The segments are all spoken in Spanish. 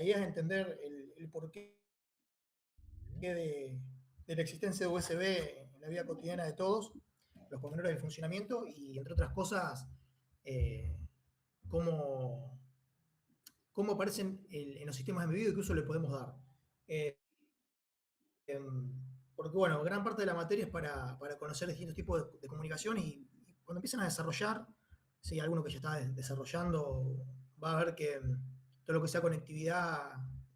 idea es entender el porqué de la existencia de USB en la vida cotidiana de todos, los pormenores del funcionamiento y, entre otras cosas, eh, cómo, cómo aparecen en los sistemas embebidos y qué uso le podemos dar. Eh, Porque, bueno, gran parte de la materia es para conocer distintos tipos de comunicación y cuando empiezan a desarrollar, si hay alguno que ya está desarrollando, va a ver que todo lo que sea conectividad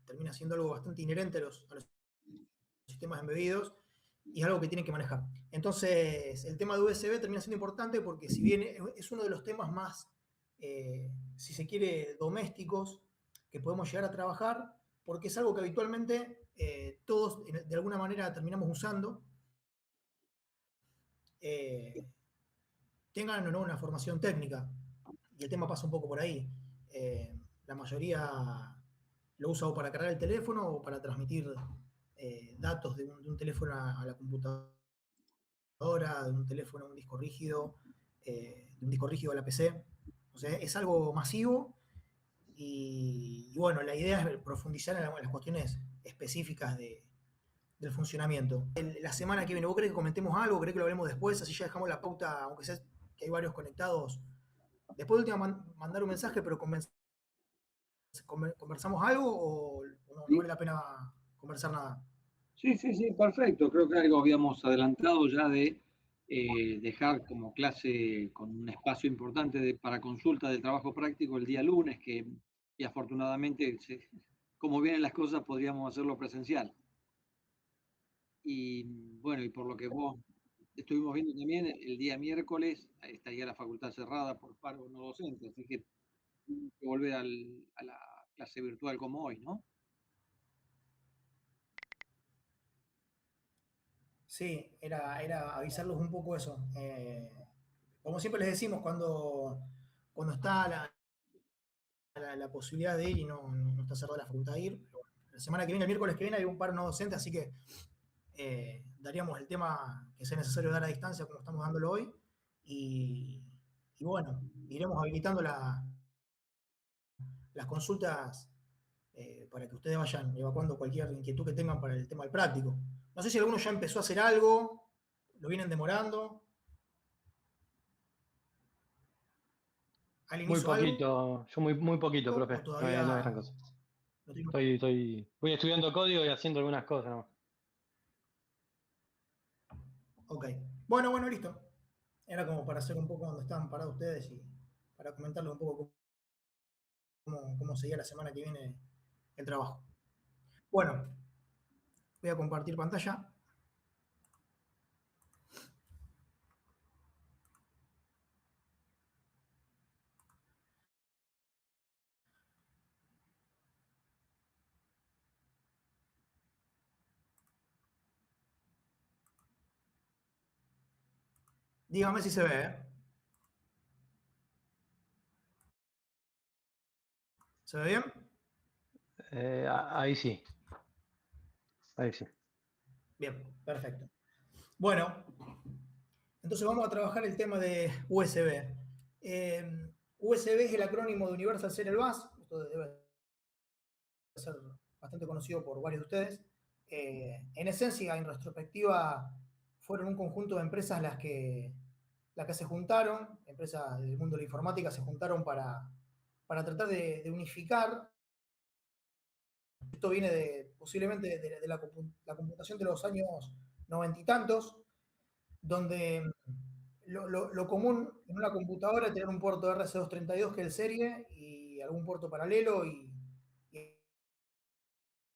termina siendo algo bastante inherente a los sistemas embebidos y es algo que tienen que manejar. Entonces, el tema de USB termina siendo importante porque si bien es uno de los temas más, si se quiere, domésticos que podemos llegar a trabajar, porque es algo que habitualmente todos de alguna manera terminamos usando, eh, tengan o no una formación técnica. Y el tema pasa un poco por ahí. La mayoría lo usa o para cargar el teléfono o para transmitir datos de un teléfono a la computadora, de un teléfono a un disco rígido, de un disco rígido a la PC. O sea, es algo masivo y bueno, la idea es profundizar en las cuestiones específicas del funcionamiento. La semana que viene, ¿vos crees que comentemos algo? ¿Crees que lo hablemos después? Así ya dejamos la pauta, aunque sea que hay varios conectados. Después de última mandar un mensaje, pero conversamos algo o no vale Sí, la pena conversar nada. sí, sí, sí, perfecto. Creo que algo habíamos adelantado ya de dejar como clase con un espacio importante para consulta del trabajo práctico el día lunes, que y afortunadamente, como vienen las cosas, podríamos hacerlo presencial. Y bueno, y por lo que vos estuvimos viendo también, el día miércoles estaría la facultad cerrada por paro no docente, así que tenemos que volver a la clase virtual como hoy, ¿no? Sí, era avisarlos un poco eso. Como siempre les decimos, cuando está la posibilidad de ir y no está cerrada la facultad de ir, pero bueno, la semana que viene, el miércoles que viene, hay un paro no docente, así que daríamos el tema que sea necesario dar a distancia como estamos dándolo hoy. Y, y bueno, iremos habilitando las consultas para que ustedes vayan evacuando cualquier inquietud que tengan para el tema del práctico. No sé si alguno ya empezó a hacer algo, lo vienen demorando. Al Muy inicio algo poquito, yo muy poquito, o profe. No es gran todavía cosa. no tiene... Voy estudiando código y haciendo algunas cosas, ¿no? Ok. Bueno, listo. Era como para hacer un poco donde estaban parados ustedes y para comentarles un poco cómo seguía la semana que viene el trabajo. Bueno, voy a compartir pantalla. Dígame si se ve, ¿eh? ¿Se ve bien? Ahí sí, ahí sí. Bien, perfecto. Bueno, entonces vamos a trabajar el tema de USB. USB es el acrónimo de Universal Serial Bus. Esto debe ser bastante conocido por varios de ustedes. En esencia, en retrospectiva, fueron un conjunto de empresas las que se juntaron, empresas del mundo de la informática se juntaron para tratar de unificar. Esto viene posiblemente de la computación de los años noventa y tantos, donde lo común en una computadora es tener un puerto RC232 que es el serie y algún puerto paralelo y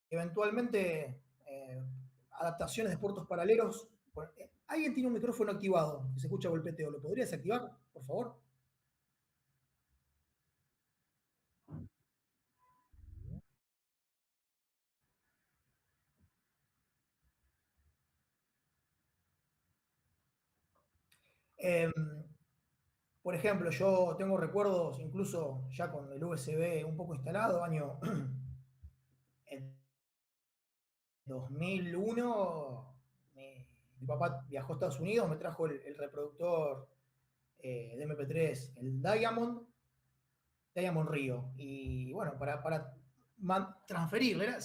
eventualmente adaptaciones de puertos paralelos. Alguien tiene un micrófono activado que se escucha golpeteo. ¿Lo podrías activar, por favor? Eh, por ejemplo, yo tengo recuerdos, incluso ya con el USB un poco instalado, año en 2001, mi papá viajó a Estados Unidos, me trajo el reproductor de MP3, el Diamond Río. Y bueno, para transferirle.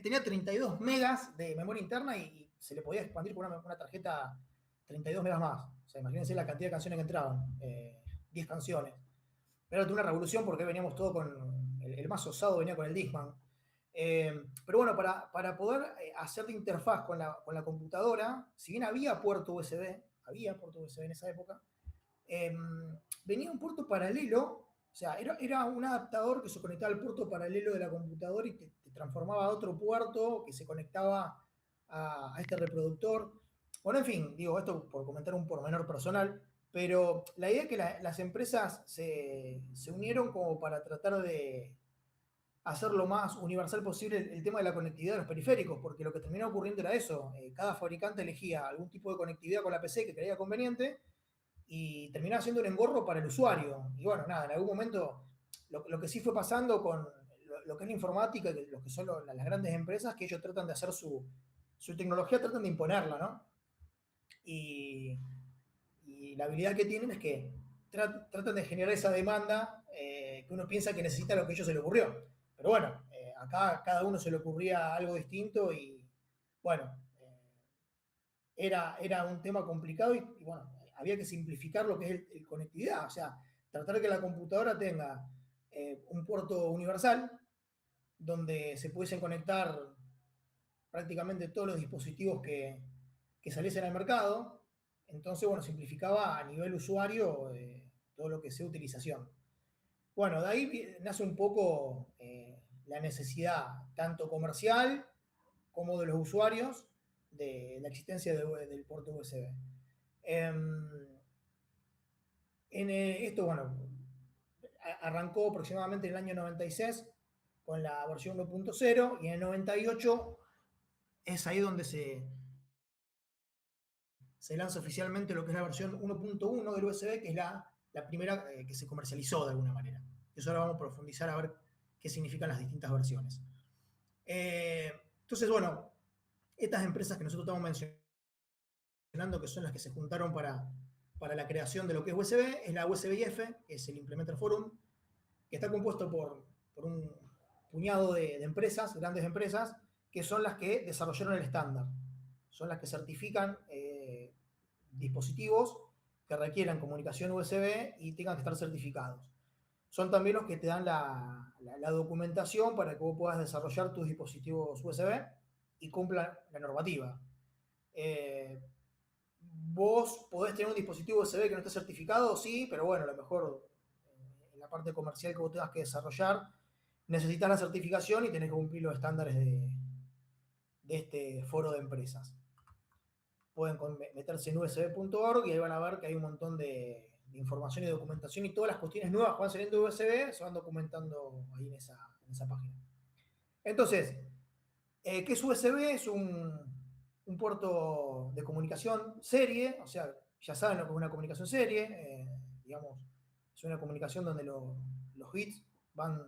Tenía 32 megas de memoria interna y se le podía expandir con una tarjeta 32 megas más. O sea, imagínense la cantidad de canciones que entraban. 10 canciones. Era una revolución porque veníamos todo con... El más osado venía con el Discman. Pero bueno, para poder hacer de interfaz con la computadora, si bien había puerto USB en esa época, venía un puerto paralelo. O sea, era un adaptador que se conectaba al puerto paralelo de la computadora y te transformaba a otro puerto que se conectaba a este reproductor. Bueno, en fin, digo esto por comentar un pormenor personal, pero la idea es que las empresas se unieron como para tratar de hacer lo más universal posible el tema de la conectividad de los periféricos, porque lo que terminó ocurriendo era eso. Cada fabricante elegía algún tipo de conectividad con la PC que creía conveniente y terminaba siendo un engorro para el usuario. Y bueno, nada, en algún momento lo que sí fue pasando con lo que es la informática, lo que son las grandes empresas, que ellos tratan de hacer su tecnología, tratan de imponerla, ¿no? Y la habilidad que tienen es que tratan de generar esa demanda que uno piensa que necesita lo que a ellos se le ocurrió. Pero bueno, acá cada uno se le ocurría algo distinto y bueno, era un tema complicado y bueno, había que simplificar lo que es el conectividad, o sea, tratar de que la computadora tenga un puerto universal donde se pudiesen conectar prácticamente todos los dispositivos que saliesen al mercado. Entonces, bueno, simplificaba a nivel usuario todo lo que sea utilización. Bueno, de ahí nace un poco la necesidad tanto comercial como de los usuarios de la existencia del puerto USB. Esto, bueno, arrancó aproximadamente en el año 96 con la versión 1.0 y en el 98 es ahí donde se lanza oficialmente lo que es la versión 1.1 del USB, que es la primera que se comercializó de alguna manera. Eso ahora vamos a profundizar a ver qué significan las distintas versiones. Entonces, bueno, estas empresas que nosotros estamos mencionando, que son las que se juntaron para la creación de lo que es USB, es la USB-IF, que es el Implementer Forum, que está compuesto por un puñado de empresas, grandes empresas, que son las que desarrollaron el estándar. Son las que certifican dispositivos que requieran comunicación USB y tengan que estar certificados. Son también los que te dan la documentación para que vos puedas desarrollar tus dispositivos USB y cumplan la normativa. Vos podés tener un dispositivo USB que no esté certificado, sí, pero bueno, a lo mejor en la parte comercial que vos tengas que desarrollar, necesitas la certificación y tenés que cumplir los estándares de este foro de empresas. Pueden meterse en usb.org y ahí van a ver que hay un montón de información y documentación y todas las cuestiones nuevas que van saliendo de USB se van documentando ahí en esa página. Entonces, ¿qué es USB? Es un puerto de comunicación serie, o sea, ya saben lo que es una comunicación serie, digamos, es una comunicación donde los bits van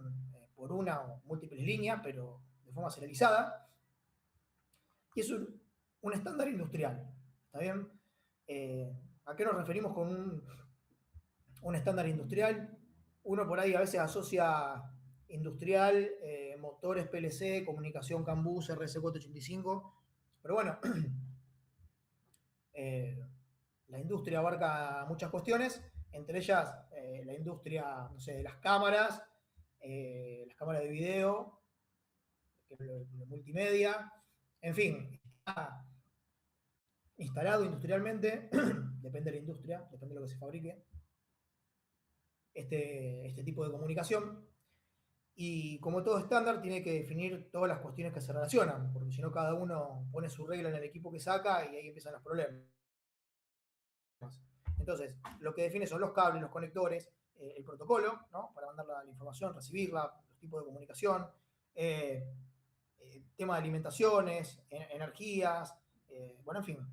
por una o múltiples líneas, pero de forma serializada, y es un estándar industrial, ¿está bien? ¿A qué nos referimos con un estándar industrial? Uno por ahí a veces asocia industrial, motores PLC, comunicación CAN bus, RS485, pero bueno, la industria abarca muchas cuestiones, entre ellas la industria, no sé, de las cámaras de video, de multimedia, en fin, está instalado industrialmente, depende de la industria, depende de lo que se fabrique, este tipo de comunicación. Y como todo estándar, tiene que definir todas las cuestiones que se relacionan, porque si no, cada uno pone su regla en el equipo que saca y ahí empiezan los problemas. Entonces, lo que define son los cables, los conectores, el protocolo, ¿no? Para mandar la información, recibirla, los tipos de comunicación, tema de alimentaciones, energías, bueno, en fin.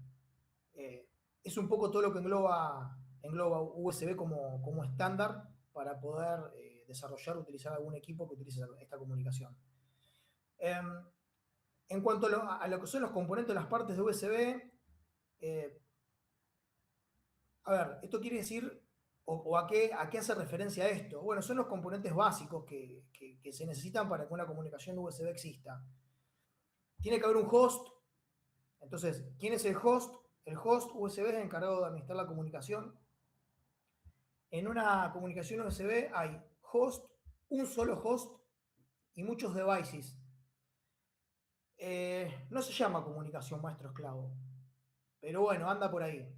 Es un poco todo lo que engloba USB como estándar para poder desarrollar o utilizar algún equipo que utilice esta comunicación. En cuanto a lo que son los componentes de las partes de USB, a ver, esto quiere decir ¿O a qué hace referencia esto? Bueno, son los componentes básicos que se necesitan para que una comunicación USB exista. Tiene que haber un host. Entonces, ¿quién es el host? El host USB es el encargado de administrar la comunicación. En una comunicación USB hay host, un solo host y muchos devices. No se llama comunicación maestro-esclavo, pero bueno, anda por ahí.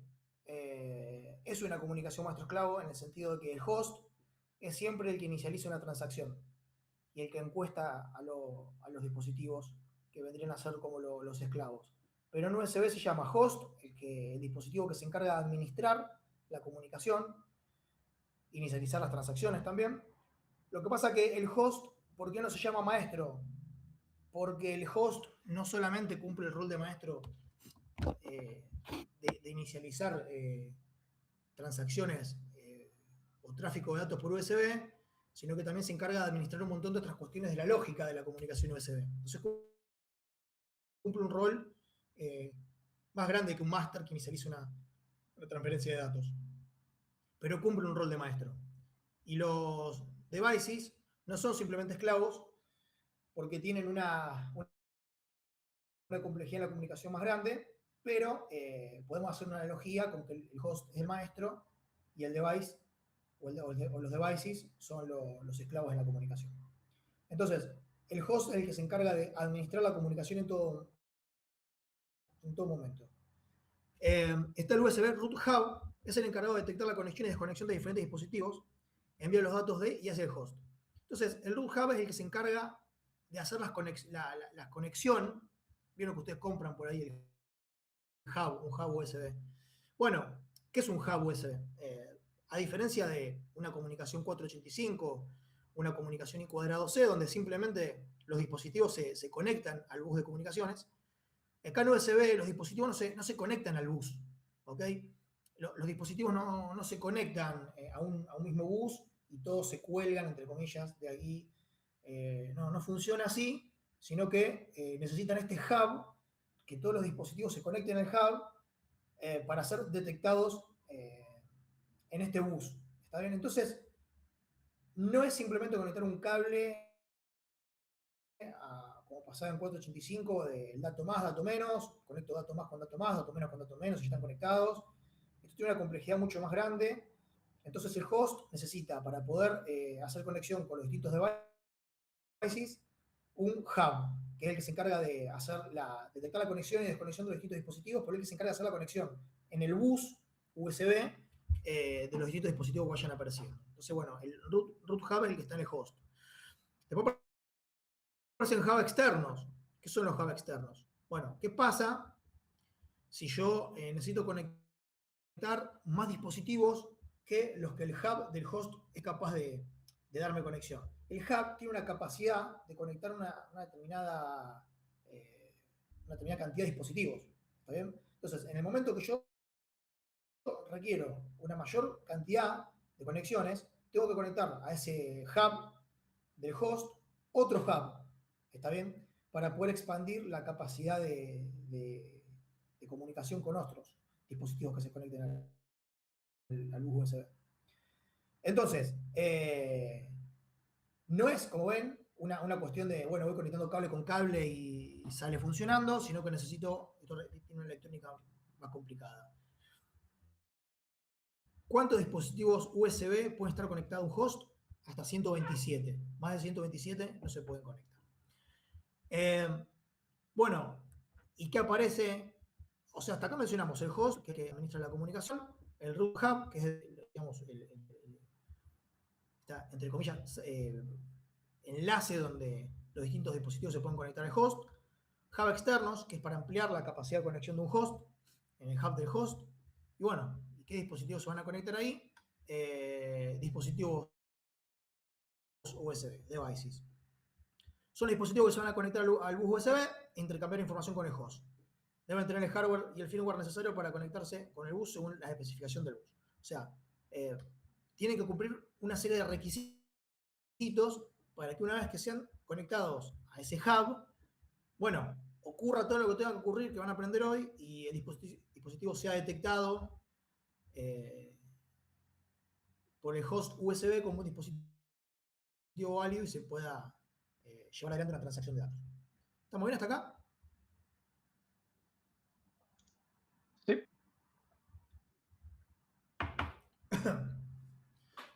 Es una comunicación maestro-esclavo en el sentido de que el host es siempre el que inicializa una transacción y el que encuesta a los dispositivos que vendrían a ser como los esclavos. Pero en USB se llama host, el dispositivo que se encarga de administrar la comunicación, inicializar las transacciones también. Lo que pasa que el host, ¿por qué no se llama maestro? Porque el host no solamente cumple el rol de maestro de inicializar transacciones o tráfico de datos por USB, sino que también se encarga de administrar un montón de otras cuestiones de la lógica de la comunicación USB. Entonces cumple un rol más grande que un máster que inicializa una transferencia de datos, pero cumple un rol de maestro. Y los devices no son simplemente esclavos porque tienen una complejidad en la comunicación más grande, pero podemos hacer una analogía con que el host es el maestro y el device o los devices son los esclavos en la comunicación. Entonces, el host es el que se encarga de administrar la comunicación en todo momento. Está el USB Root Hub, es el encargado de detectar la conexión y desconexión de diferentes dispositivos, envía los datos de y hace el host. Entonces, el Root Hub es el que se encarga de hacer la conexión. Vieron que ustedes compran por ahí el hub, un hub USB. Bueno, ¿qué es un hub USB? A diferencia de una comunicación 485, una comunicación I²C, donde simplemente los dispositivos se conectan al bus de comunicaciones, acá en USB los dispositivos no se conectan al bus, ¿ok? Los dispositivos no se conectan a un mismo bus y todos se cuelgan, entre comillas, de aquí. No funciona así, sino que necesitan este hub, que todos los dispositivos se conecten al hub para ser detectados en este bus. ¿Está bien? Entonces, no es simplemente conectar un cable como pasaba en 485, del dato más, dato menos, conecto dato más con dato más, dato menos con dato menos, y están conectados. Esto tiene una complejidad mucho más grande. Entonces el host necesita, para poder hacer conexión con los distintos devices, un hub, que es el que se encarga de detectar la conexión y desconexión de los distintos dispositivos, por el que se encarga de hacer la conexión en el bus USB de los distintos dispositivos que vayan apareciendo. Entonces, bueno, el root hub es el que está en el host. Después aparecen hub externos. ¿Qué son los hub externos? Bueno, ¿qué pasa si yo necesito conectar más dispositivos que los que el hub del host es capaz de darme conexión? El hub tiene una capacidad de conectar una determinada cantidad de dispositivos. ¿Está bien? Entonces, en el momento que yo requiero una mayor cantidad de conexiones, tengo que conectar a ese hub del host otro hub. ¿Está bien? Para poder expandir la capacidad de comunicación con otros dispositivos que se conecten al bus USB. Entonces, no es, como ven, una cuestión de, bueno, voy conectando cable con cable y sale funcionando, sino que tiene una electrónica más complicada. ¿Cuántos dispositivos USB pueden estar conectados a un host? Hasta 127. Más de 127 no se pueden conectar. Bueno, ¿y qué aparece? O sea, hasta acá mencionamos el host, que administra la comunicación, el root hub, que es, digamos, está, entre comillas, enlace donde los distintos dispositivos se pueden conectar al host. Hub externos, que es para ampliar la capacidad de conexión de un host, en el hub del host. Y bueno, ¿qué dispositivos se van a conectar ahí? Dispositivos USB, devices. Son los dispositivos que se van a conectar al bus USB e intercambiar información con el host. Deben tener el hardware y el firmware necesario para conectarse con el bus según la especificación del bus. O sea, tienen que cumplir una serie de requisitos para que una vez que sean conectados a ese hub, bueno, ocurra todo lo que tenga que ocurrir, que van a aprender hoy, y el dispositivo sea detectado por el host USB como un dispositivo válido y se pueda llevar adelante una transacción de datos. ¿Estamos bien hasta acá? Sí.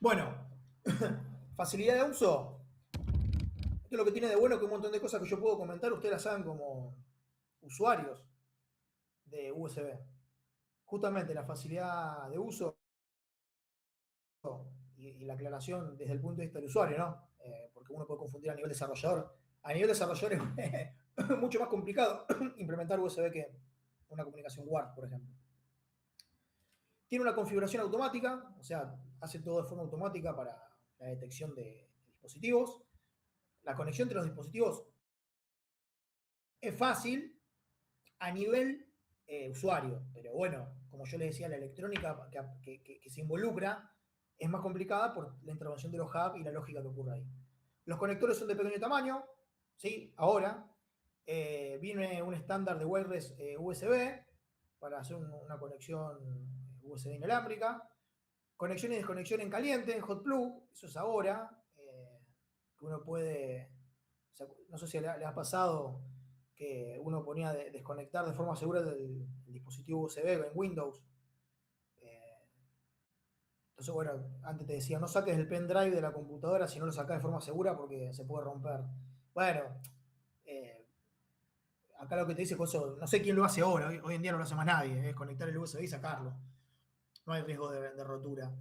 Bueno, facilidad de uso. Esto es lo que tiene de bueno, que un montón de cosas que yo puedo comentar, ustedes las saben como usuarios de USB. Justamente la facilidad de uso y la aclaración desde el punto de vista del usuario, ¿no? Porque uno puede confundir a nivel desarrollador. A nivel desarrollador es mucho más complicado implementar USB que una comunicación WARP, por ejemplo. Tiene una configuración automática, o sea, hace todo de forma automática para la detección de dispositivos. La conexión entre los dispositivos es fácil a nivel usuario, pero bueno, como yo les decía, la electrónica que se involucra es más complicada por la intervención de los hubs y la lógica que ocurre ahí. Los conectores son de pequeño tamaño, ¿sí? Ahora viene un estándar de wireless USB para hacer una conexión USB inalámbrica. Conexión y desconexión en caliente, en hot plug, eso es ahora, que uno puede, o sea, no sé si le ha pasado que uno ponía desconectar de forma segura del dispositivo USB en Windows. Entonces, bueno, antes te decía, no saques el pendrive de la computadora si no lo sacas de forma segura porque se puede romper. Bueno, eh, acá lo que te dice, eso, no sé quién lo hace ahora, hoy en día no lo hace más nadie, es conectar el USB y sacarlo. No hay riesgo de rotura.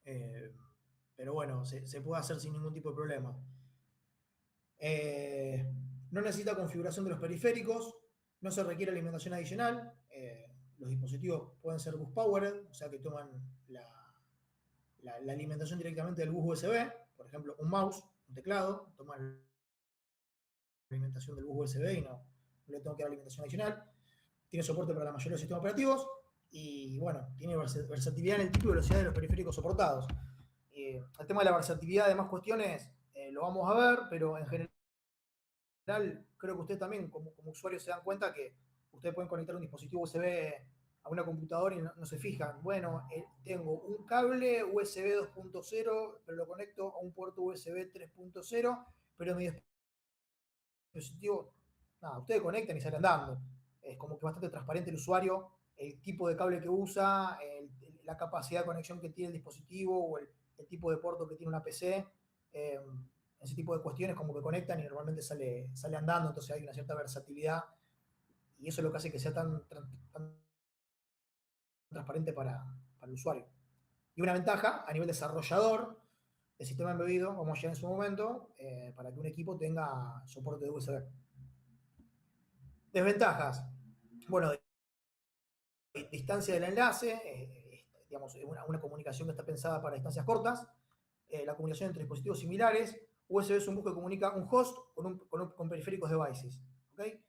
Pero bueno, se puede hacer sin ningún tipo de problema. No necesita configuración de los periféricos, no se requiere alimentación adicional. Los dispositivos pueden ser bus powered, o sea que toman la alimentación directamente del bus USB. Por ejemplo, un mouse, un teclado, toman la alimentación del bus USB y no le tengo que dar alimentación adicional. Tiene soporte para la mayoría de los sistemas operativos y bueno, tiene versatilidad en el tipo y velocidad de los periféricos soportados. El tema de la versatilidad de más cuestiones lo vamos a ver, pero en general creo que ustedes también como usuarios se dan cuenta que ustedes pueden conectar un dispositivo USB a una computadora y no se fijan. Bueno, tengo un cable USB 2.0, pero lo conecto a un puerto USB 3.0, pero mi dispositivo, nada, ustedes conectan y salen andando. Es como que bastante transparente el usuario, el tipo de cable que usa, la capacidad de conexión que tiene el dispositivo o el tipo de puerto que tiene una PC. Ese tipo de cuestiones como que conectan y normalmente sale andando, entonces hay una cierta versatilidad y eso es lo que hace que sea tan transparente para el usuario. Y una ventaja a nivel desarrollador del sistema embebido, como ya en su momento, para que un equipo tenga soporte de USB. Desventajas. Bueno, distancia del enlace, digamos, una comunicación que está pensada para distancias cortas, la comunicación entre dispositivos similares. USB es un bus que comunica un host con periféricos devices. ¿Okay?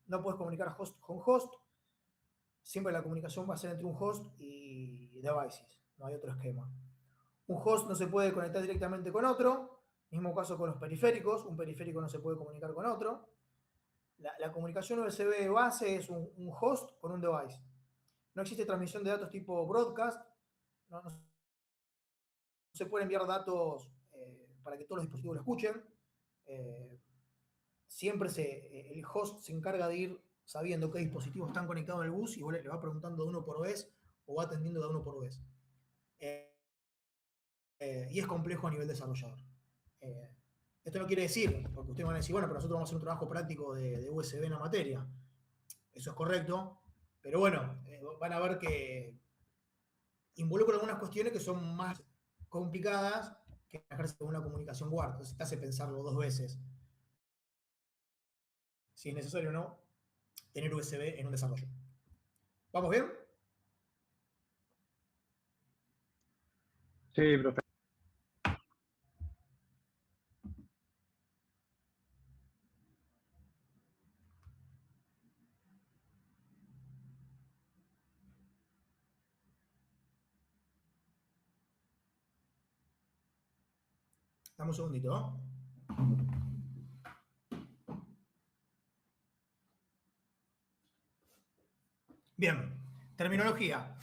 No puedes comunicar host con host, siempre la comunicación va a ser entre un host y devices, no hay otro esquema. Un host no se puede conectar directamente con otro, mismo caso con los periféricos, un periférico no se puede comunicar con otro. La comunicación USB base es un host con un device. No existe transmisión de datos tipo broadcast, no se puede enviar datos para que todos los dispositivos lo escuchen. Siempre el host se encarga de ir sabiendo qué dispositivos están conectados al bus y le va preguntando de uno por vez o va atendiendo de uno por vez. Y es complejo a nivel desarrollador. Esto no quiere decir, porque ustedes van a decir, bueno, pero nosotros vamos a hacer un trabajo práctico de USB en la materia. Eso es correcto, pero bueno, van a ver que involucra algunas cuestiones que son más complicadas que ejercer una comunicación WARP. Entonces te hace pensarlo dos veces. Si es necesario o no tener USB en un desarrollo. ¿Vamos bien? Sí, profe. Dame un segundito, ¿no? Bien, terminología.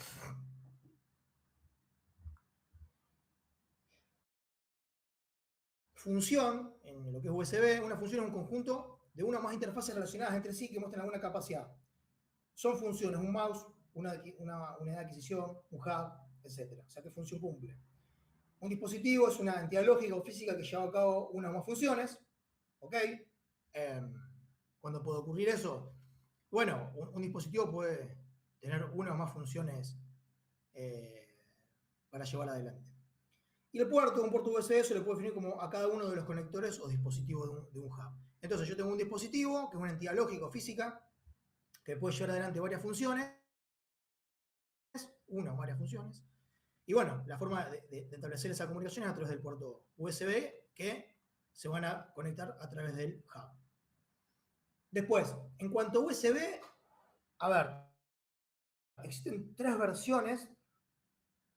función, en lo que es USB, una función es un conjunto de una o más interfaces relacionadas entre sí que muestran alguna capacidad. Son funciones, un mouse, una unidad de adquisición, un hub, etc. O sea, ¿qué función cumple? Un dispositivo es una entidad lógica o física que lleva a cabo una o más funciones. ¿Ok? ¿Cuándo puede ocurrir eso? Bueno, un dispositivo puede tener una o más funciones para llevar adelante. Y el puerto, un puerto USB, se le puede definir como a cada uno de los conectores o dispositivos de un hub. Entonces, yo tengo un dispositivo que es una entidad lógica o física que puede llevar adelante varias funciones, una o varias funciones. Y bueno, la forma de establecer esa comunicación es a través del puerto USB que se van a conectar a través del hub. Después, en cuanto a USB, a ver, existen 3 versiones.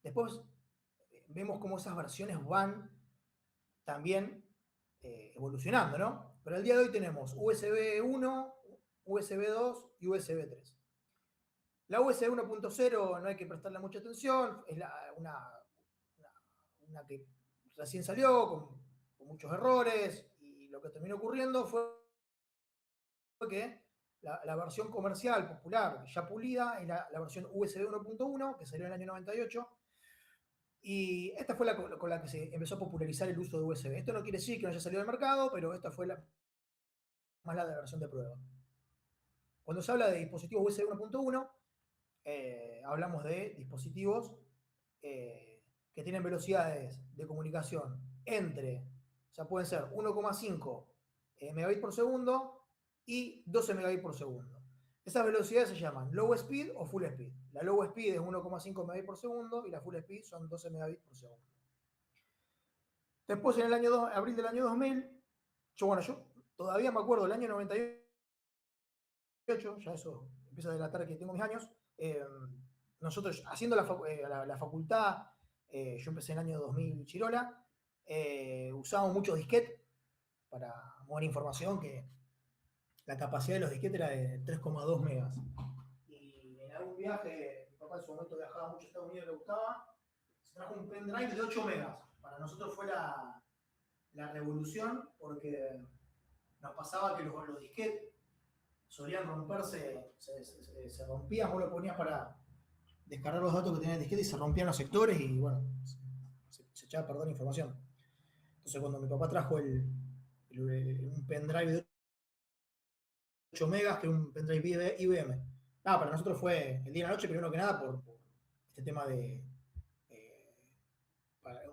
Después vemos cómo esas versiones van también evolucionando, ¿no? Pero el día de hoy tenemos USB 1, USB 2 y USB 3. La USB 1.0 no hay que prestarle mucha atención, es una que recién salió con muchos errores, y lo que terminó ocurriendo fue que la versión comercial popular ya pulida es la versión USB 1.1 que salió en el año 98, y esta fue con la que se empezó a popularizar el uso de USB. Esto no quiere decir que no haya salido al mercado, pero esta fue más la de versión de prueba. Cuando se habla de dispositivos USB 1.1, hablamos de dispositivos que tienen velocidades de comunicación o sea, pueden ser 1,5 megabits por segundo y 12 megabits por segundo. Esas velocidades se llaman low speed o full speed. La low speed es 1,5 megabits por segundo y la full speed son 12 megabits por segundo. Después, en el abril del año 2000, yo todavía me acuerdo del año 98, ya eso empieza a delatar que tengo mis años. Nosotros, haciendo la facultad, yo empecé en el año 2000 Chirola, usábamos mucho disquete para mover información, que la capacidad de los disquetes era de 3,2 megas. Y en algún viaje, mi papá en su momento viajaba mucho a Estados Unidos, le gustaba, se trajo un pendrive de 8 megas. Para nosotros fue la revolución, porque nos pasaba que los disquetes solían romperse, se rompían, vos lo ponías para descargar los datos que tenía el disquete y se rompían los sectores y bueno, se echaba a perder la información. Entonces, cuando mi papá trajo un pendrive de 8 megas, que era un pendrive IBM, nada, para nosotros fue el día y la noche, primero que nada, por este tema de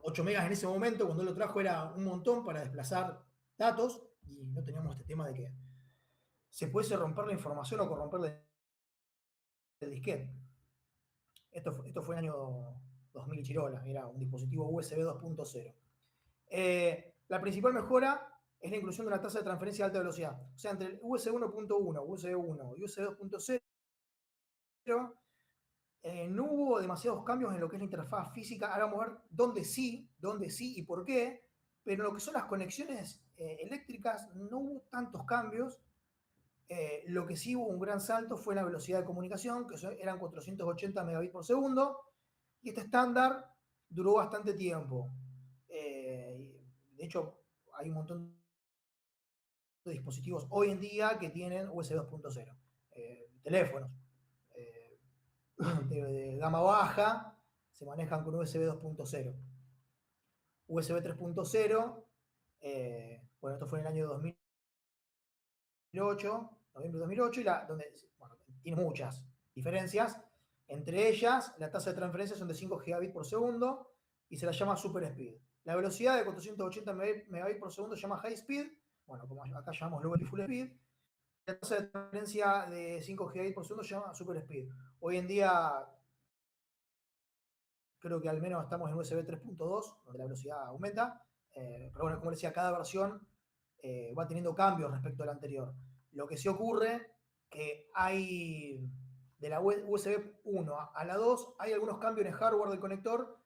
8 megas en ese momento, cuando él lo trajo, era un montón para desplazar datos, y no teníamos este tema de que se pudiese romper la información o corromper el disquete. Esto fue en el año 2000 Chirola, era un dispositivo USB 2.0. La principal mejora es la inclusión de una tasa de transferencia de alta velocidad. O sea, entre el USB 1.1, USB 1 y USB 2.0, no hubo demasiados cambios en lo que es la interfaz física. Ahora vamos a ver dónde sí y por qué, pero en lo que son las conexiones eléctricas no hubo tantos cambios. Lo que sí hubo un gran salto fue la velocidad de comunicación, que eran 480 megabits por segundo, y este estándar duró bastante tiempo. De hecho, hay un montón de dispositivos hoy en día que tienen USB 2.0. Teléfonos de gama baja se manejan con USB 2.0. USB 3.0, bueno, esto fue en el año 2008, noviembre de 2008, donde tiene muchas diferencias. Entre ellas, la tasa de transferencia son de 5 gigabits por segundo y se la llama Super Speed. La velocidad de 480 megabits por segundo se llama High Speed, bueno, como acá llamamos Low y Full Speed. La tasa de transferencia de 5 gigabits por segundo se llama Super Speed. Hoy en día, creo que al menos estamos en USB 3.2, donde la velocidad aumenta, pero bueno, como decía, cada versión va teniendo cambios respecto a la anterior. Lo que sí ocurre que hay de la USB 1 a la 2, hay algunos cambios en el hardware del conector,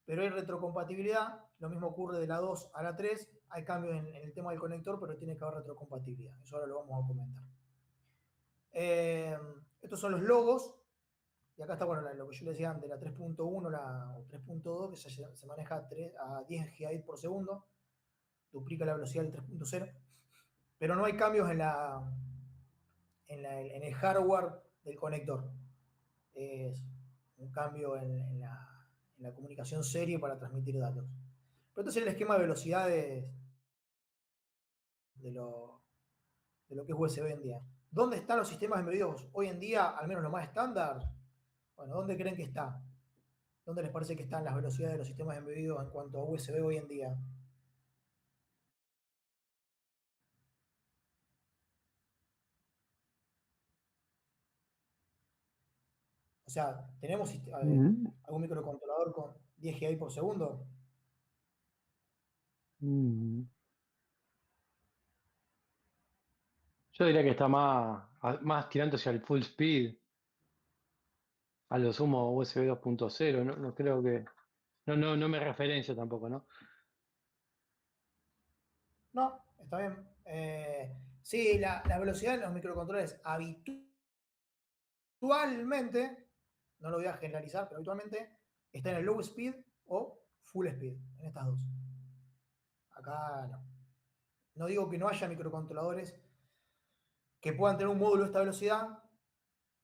pero hay retrocompatibilidad. Lo mismo ocurre de la 2 a la 3, hay cambios en el tema del conector, pero tiene que haber retrocompatibilidad. Eso ahora lo vamos a comentar. Estos son los logos. Y acá está, bueno, lo que yo les decía antes, la 3.1 o 3.2, que se maneja a 10 gigabits por segundo. duplica la velocidad del 3.0, pero no hay cambios en el hardware del conector. Es un cambio en la comunicación serie para transmitir datos. Pero este es el esquema de velocidades de lo que es USB hoy en día. ¿Dónde están los sistemas embebidos hoy en día, al menos lo más estándar? Bueno, ¿dónde creen que está? ¿Dónde les parece que están las velocidades de los sistemas embebidos en cuanto a USB hoy en día? O sea, ¿tenemos algún microcontrolador con 10 GB por segundo? Yo diría que está más tirando hacia el full speed, a lo sumo USB 2.0. No creo que. No me referencio tampoco, ¿no? No, está bien. Sí, la velocidad de los microcontroladores habitualmente, no lo voy a generalizar, pero habitualmente está en el low speed o full speed, en estas dos. Acá no. No digo que no haya microcontroladores que puedan tener un módulo de esta velocidad,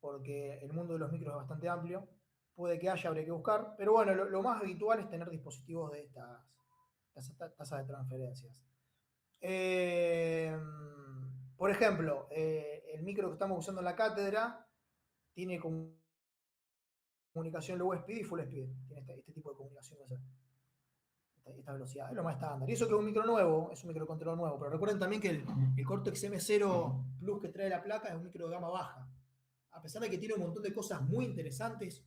porque el mundo de los micros es bastante amplio. Puede que haya, habría que buscar, pero bueno, lo más habitual es tener dispositivos de estas tasas de transferencias. Por ejemplo, el micro que estamos usando en la cátedra tiene comunicación low speed y full speed. Tiene este tipo de comunicación, esta velocidad. Es lo más estándar. Y eso que es un micro nuevo, es un microcontrolador nuevo. Pero recuerden también que el Cortex M0 Plus que trae la placa es un micro de gama baja. A pesar de que tiene un montón de cosas muy interesantes,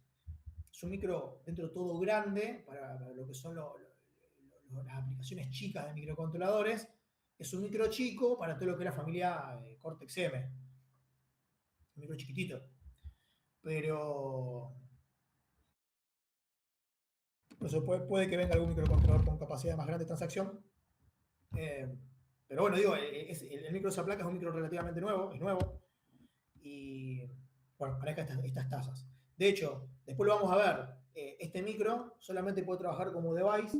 es un micro dentro de todo grande para lo que son las aplicaciones chicas de microcontroladores. Es un micro chico para todo lo que es la familia Cortex M. Un micro chiquitito. Pero eso puede que venga algún microcontrolador con capacidad más grande de transacción. Pero bueno, digo, el micro de esa placa es un micro relativamente nuevo, es nuevo. Y bueno, maneja estas tasas. De hecho, después lo vamos a ver. Este micro solamente puede trabajar como device,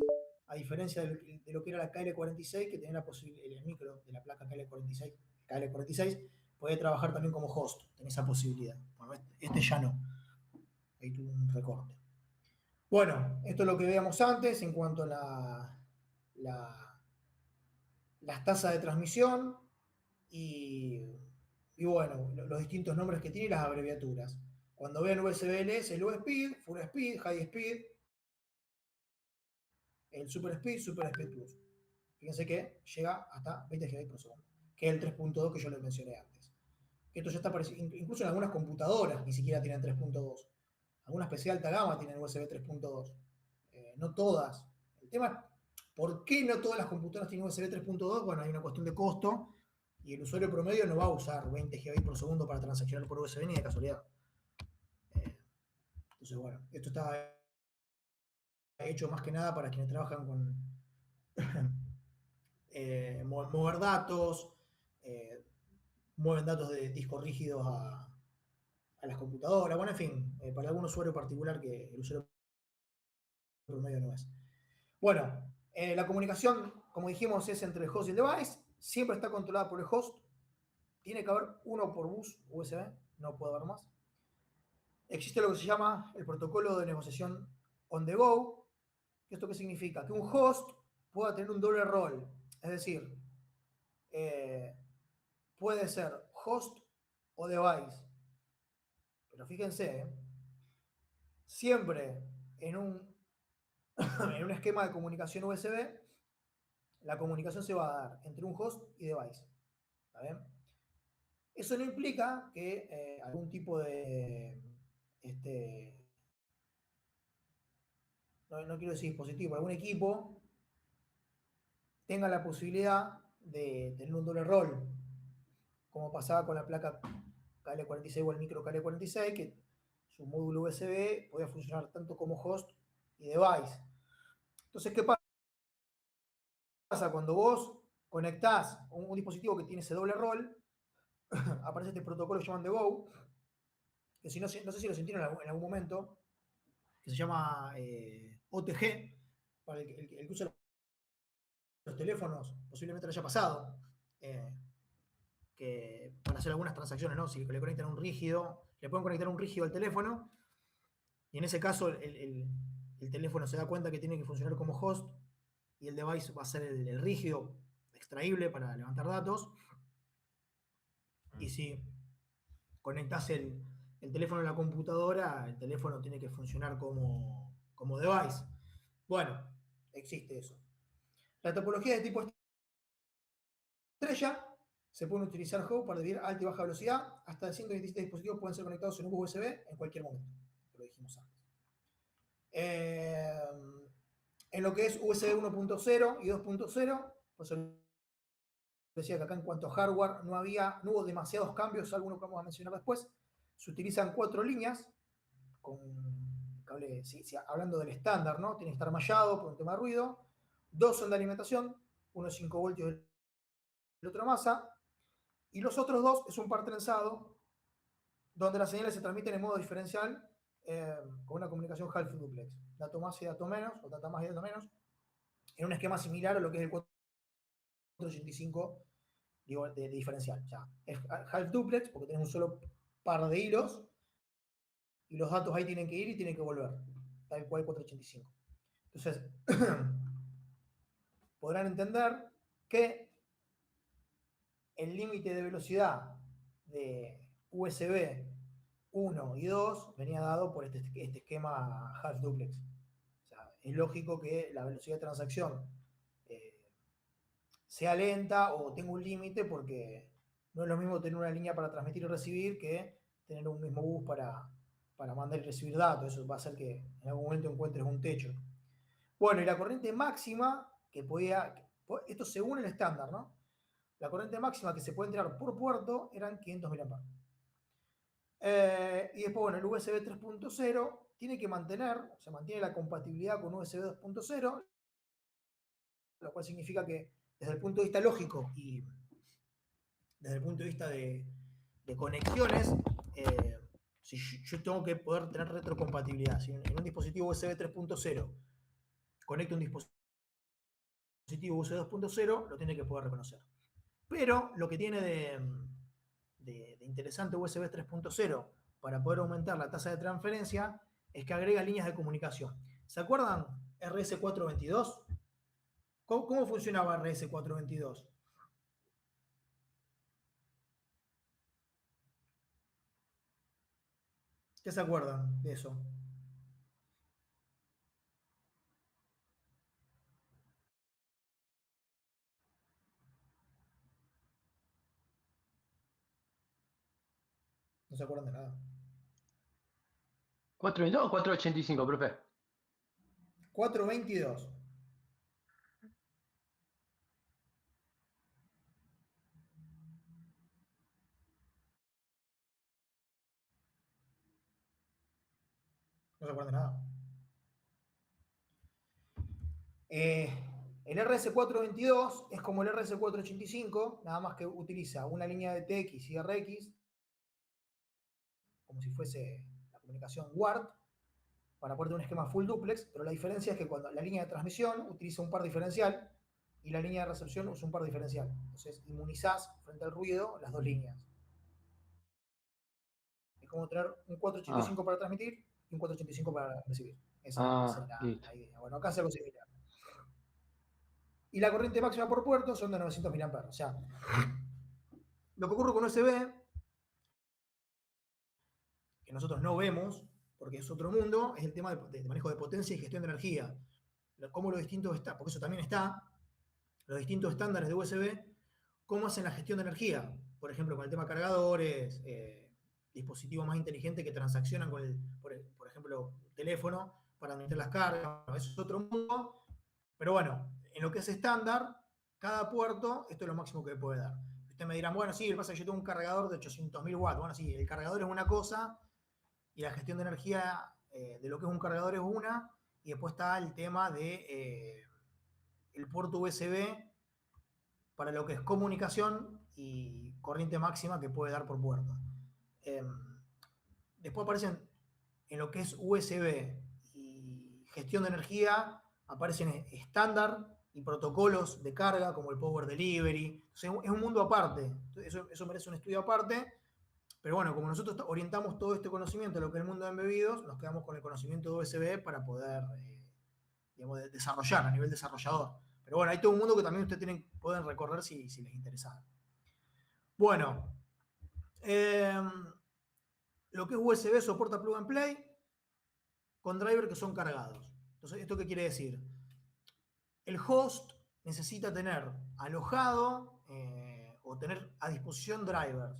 a diferencia de lo que era la KL46, que tenía la posibilidad, el micro de la placa KL46 puede trabajar también como host, tiene esa posibilidad. Bueno, este ya no. Ahí tuvo un recorte. Bueno, esto es lo que veíamos antes en cuanto a las tasas de transmisión y bueno, los distintos nombres que tiene y las abreviaturas. Cuando vean USB-L es el low speed, full speed, high speed, el super speed plus. Fíjense que llega hasta 20 GB por segundo, que es el 3.2 que yo les mencioné antes. Esto ya está apareciendo, incluso en algunas computadoras ni siquiera tienen 3.2. Algunas PC de alta gama tienen USB 3.2. No todas. El tema es, ¿por qué no todas las computadoras tienen USB 3.2? Bueno, hay una cuestión de costo y el usuario promedio no va a usar 20 GB por segundo para transaccionar por USB ni de casualidad. Entonces, bueno, esto está hecho más que nada para quienes trabajan con mover datos, mueven datos de discos rígidos a las computadoras, bueno, en fin, para algún usuario particular que el usuario promedio no es. Bueno, la comunicación, como dijimos, es entre el host y el device, siempre está controlada por el host, tiene que haber uno por bus USB, no puede haber más. Existe lo que se llama el protocolo de negociación on the go. ¿Esto qué significa? Que un host pueda tener un doble rol, es decir, puede ser host o device. Pero fíjense, siempre en en un esquema de comunicación USB, la comunicación se va a dar entre un host y device. ¿Está bien? Eso no implica que algún tipo de, no quiero decir dispositivo, algún equipo tenga la posibilidad de tener un doble rol, como pasaba con la placa KL46 o el micro KL46, que su módulo USB podía funcionar tanto como host y device. Entonces, ¿qué pasa? Cuando vos conectás un dispositivo que tiene ese doble rol, aparece este protocolo que llaman de Go, que si no sé si lo sintieron en algún momento, que se llama OTG, para el que usa teléfonos posiblemente le haya pasado, que para hacer algunas transacciones, ¿no? Si le conectan un rígido, le pueden conectar un rígido al teléfono, y en ese caso el teléfono se da cuenta que tiene que funcionar como host, y el device va a ser el rígido extraíble para levantar datos. Y si conectas el teléfono a la computadora, el teléfono tiene que funcionar como device. Bueno, existe eso. La topología de tipo estrella se pueden utilizar hubs para dividir alta y baja velocidad. Hasta 127 dispositivos pueden ser conectados en un USB en cualquier momento. Lo dijimos antes. En lo que es USB 1.0 y 2.0, pues decía que acá en cuanto a hardware no hubo demasiados cambios, algunos que vamos a mencionar después. Se utilizan 4 líneas con cable, hablando del estándar, ¿no? Tiene que estar mallado por un tema de ruido. 2 son de alimentación, uno es 5 voltios y el otro masa. Y los otros 2 es un par trenzado, donde las señales se transmiten en modo diferencial con una comunicación half duplex. Dato más y dato menos, o data más y data menos, en un esquema similar a lo que es el 485 de diferencial. O sea, es half duplex porque tenemos un solo par de hilos y los datos ahí tienen que ir y tienen que volver, tal cual 485. Entonces, podrán entender que el límite de velocidad de USB 1 y 2 venía dado por este esquema half duplex. O sea, es lógico que la velocidad de transacción sea lenta o tenga un límite, porque no es lo mismo tener una línea para transmitir y recibir que tener un mismo bus para mandar y recibir datos. Eso va a hacer que en algún momento encuentres un techo. Bueno, y la corriente máxima que esto según el estándar, ¿no? La corriente máxima que se puede entrar por puerto eran 500 mA. Y después, bueno, el USB 3.0 tiene que se mantiene la compatibilidad con USB 2.0, lo cual significa que desde el punto de vista lógico y desde el punto de vista de conexiones, si yo tengo que poder tener retrocompatibilidad. Si en un dispositivo USB 3.0 conecto un dispositivo USB 2.0, lo tiene que poder reconocer. Pero lo que tiene de interesante USB 3.0 para poder aumentar la tasa de transferencia es que agrega líneas de comunicación. ¿Se acuerdan RS422? ¿Cómo funcionaba RS422? ¿Qué se acuerdan de eso? No se acuerdan de nada. 422 o 485, profe. 422. No se acuerdan de nada. El RS422 es como el RS485, nada más que utiliza una línea de TX y RX, como si fuese la comunicación WART, para poder tener un esquema full duplex, pero la diferencia es que cuando la línea de transmisión utiliza un par diferencial y la línea de recepción usa un par diferencial. Entonces inmunizás frente al ruido las dos líneas. Es como tener un 485 para transmitir y un 485 para recibir. Esa es la idea. Bueno, acá se algo similar. Y la corriente máxima por puerto son de 900 mA. O sea, lo que ocurre con USB, que nosotros no vemos, porque es otro mundo, es el tema de manejo de potencia y gestión de energía. Cómo los distintos está, porque eso también está, los distintos estándares de USB, cómo hacen la gestión de energía. Por ejemplo, con el tema cargadores, dispositivos más inteligentes que transaccionan con por ejemplo, teléfono para meter las cargas. Eso es otro mundo. Pero bueno, en lo que es estándar, cada puerto, esto es lo máximo que puede dar. Ustedes me dirán, bueno, sí, lo que pasa es que yo tengo un cargador de 800.000 watts. Bueno, sí, el cargador es una cosa y la gestión de energía de lo que es un cargador es una, y después está el tema de el puerto USB para lo que es comunicación y corriente máxima que puede dar por puerto. Después aparecen en lo que es USB y gestión de energía, aparecen estándar y protocolos de carga como el Power Delivery. Entonces, es un mundo aparte. Eso merece un estudio aparte. Pero bueno, como nosotros orientamos todo este conocimiento a lo que es el mundo de embebidos, nos quedamos con el conocimiento de USB para poder digamos, desarrollar a nivel desarrollador. Pero bueno, hay todo un mundo que también ustedes pueden recorrer si les interesa. Bueno, lo que es USB soporta plug and play con drivers que son cargados. Entonces, ¿esto qué quiere decir? El host necesita tener alojado o tener a disposición drivers.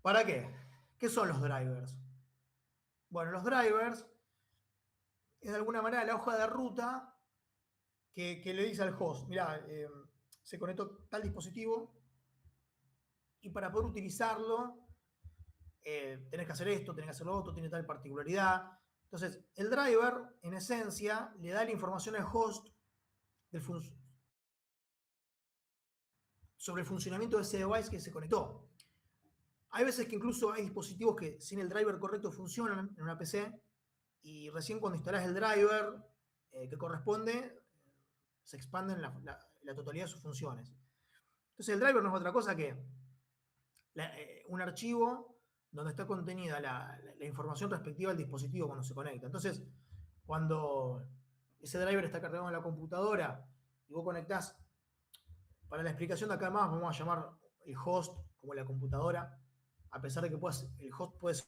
¿Para qué? ¿Qué son los drivers? Bueno, los drivers es de alguna manera la hoja de ruta que le dice al host, mira, se conectó tal dispositivo y para poder utilizarlo tenés que hacer esto, tenés que hacer lo otro, tiene tal particularidad. Entonces, el driver, en esencia, le da la información al host sobre el funcionamiento de ese device que se conectó. Hay veces que incluso hay dispositivos que sin el driver correcto funcionan en una PC y recién cuando instalás el driver que corresponde, se expanden la totalidad de sus funciones. Entonces el driver no es otra cosa que un archivo donde está contenida la información respectiva al dispositivo cuando se conecta. Entonces, cuando ese driver está cargado en la computadora y vos conectás, para la explicación de acá más vamos a llamar el host como la computadora, a pesar de que el host puede ser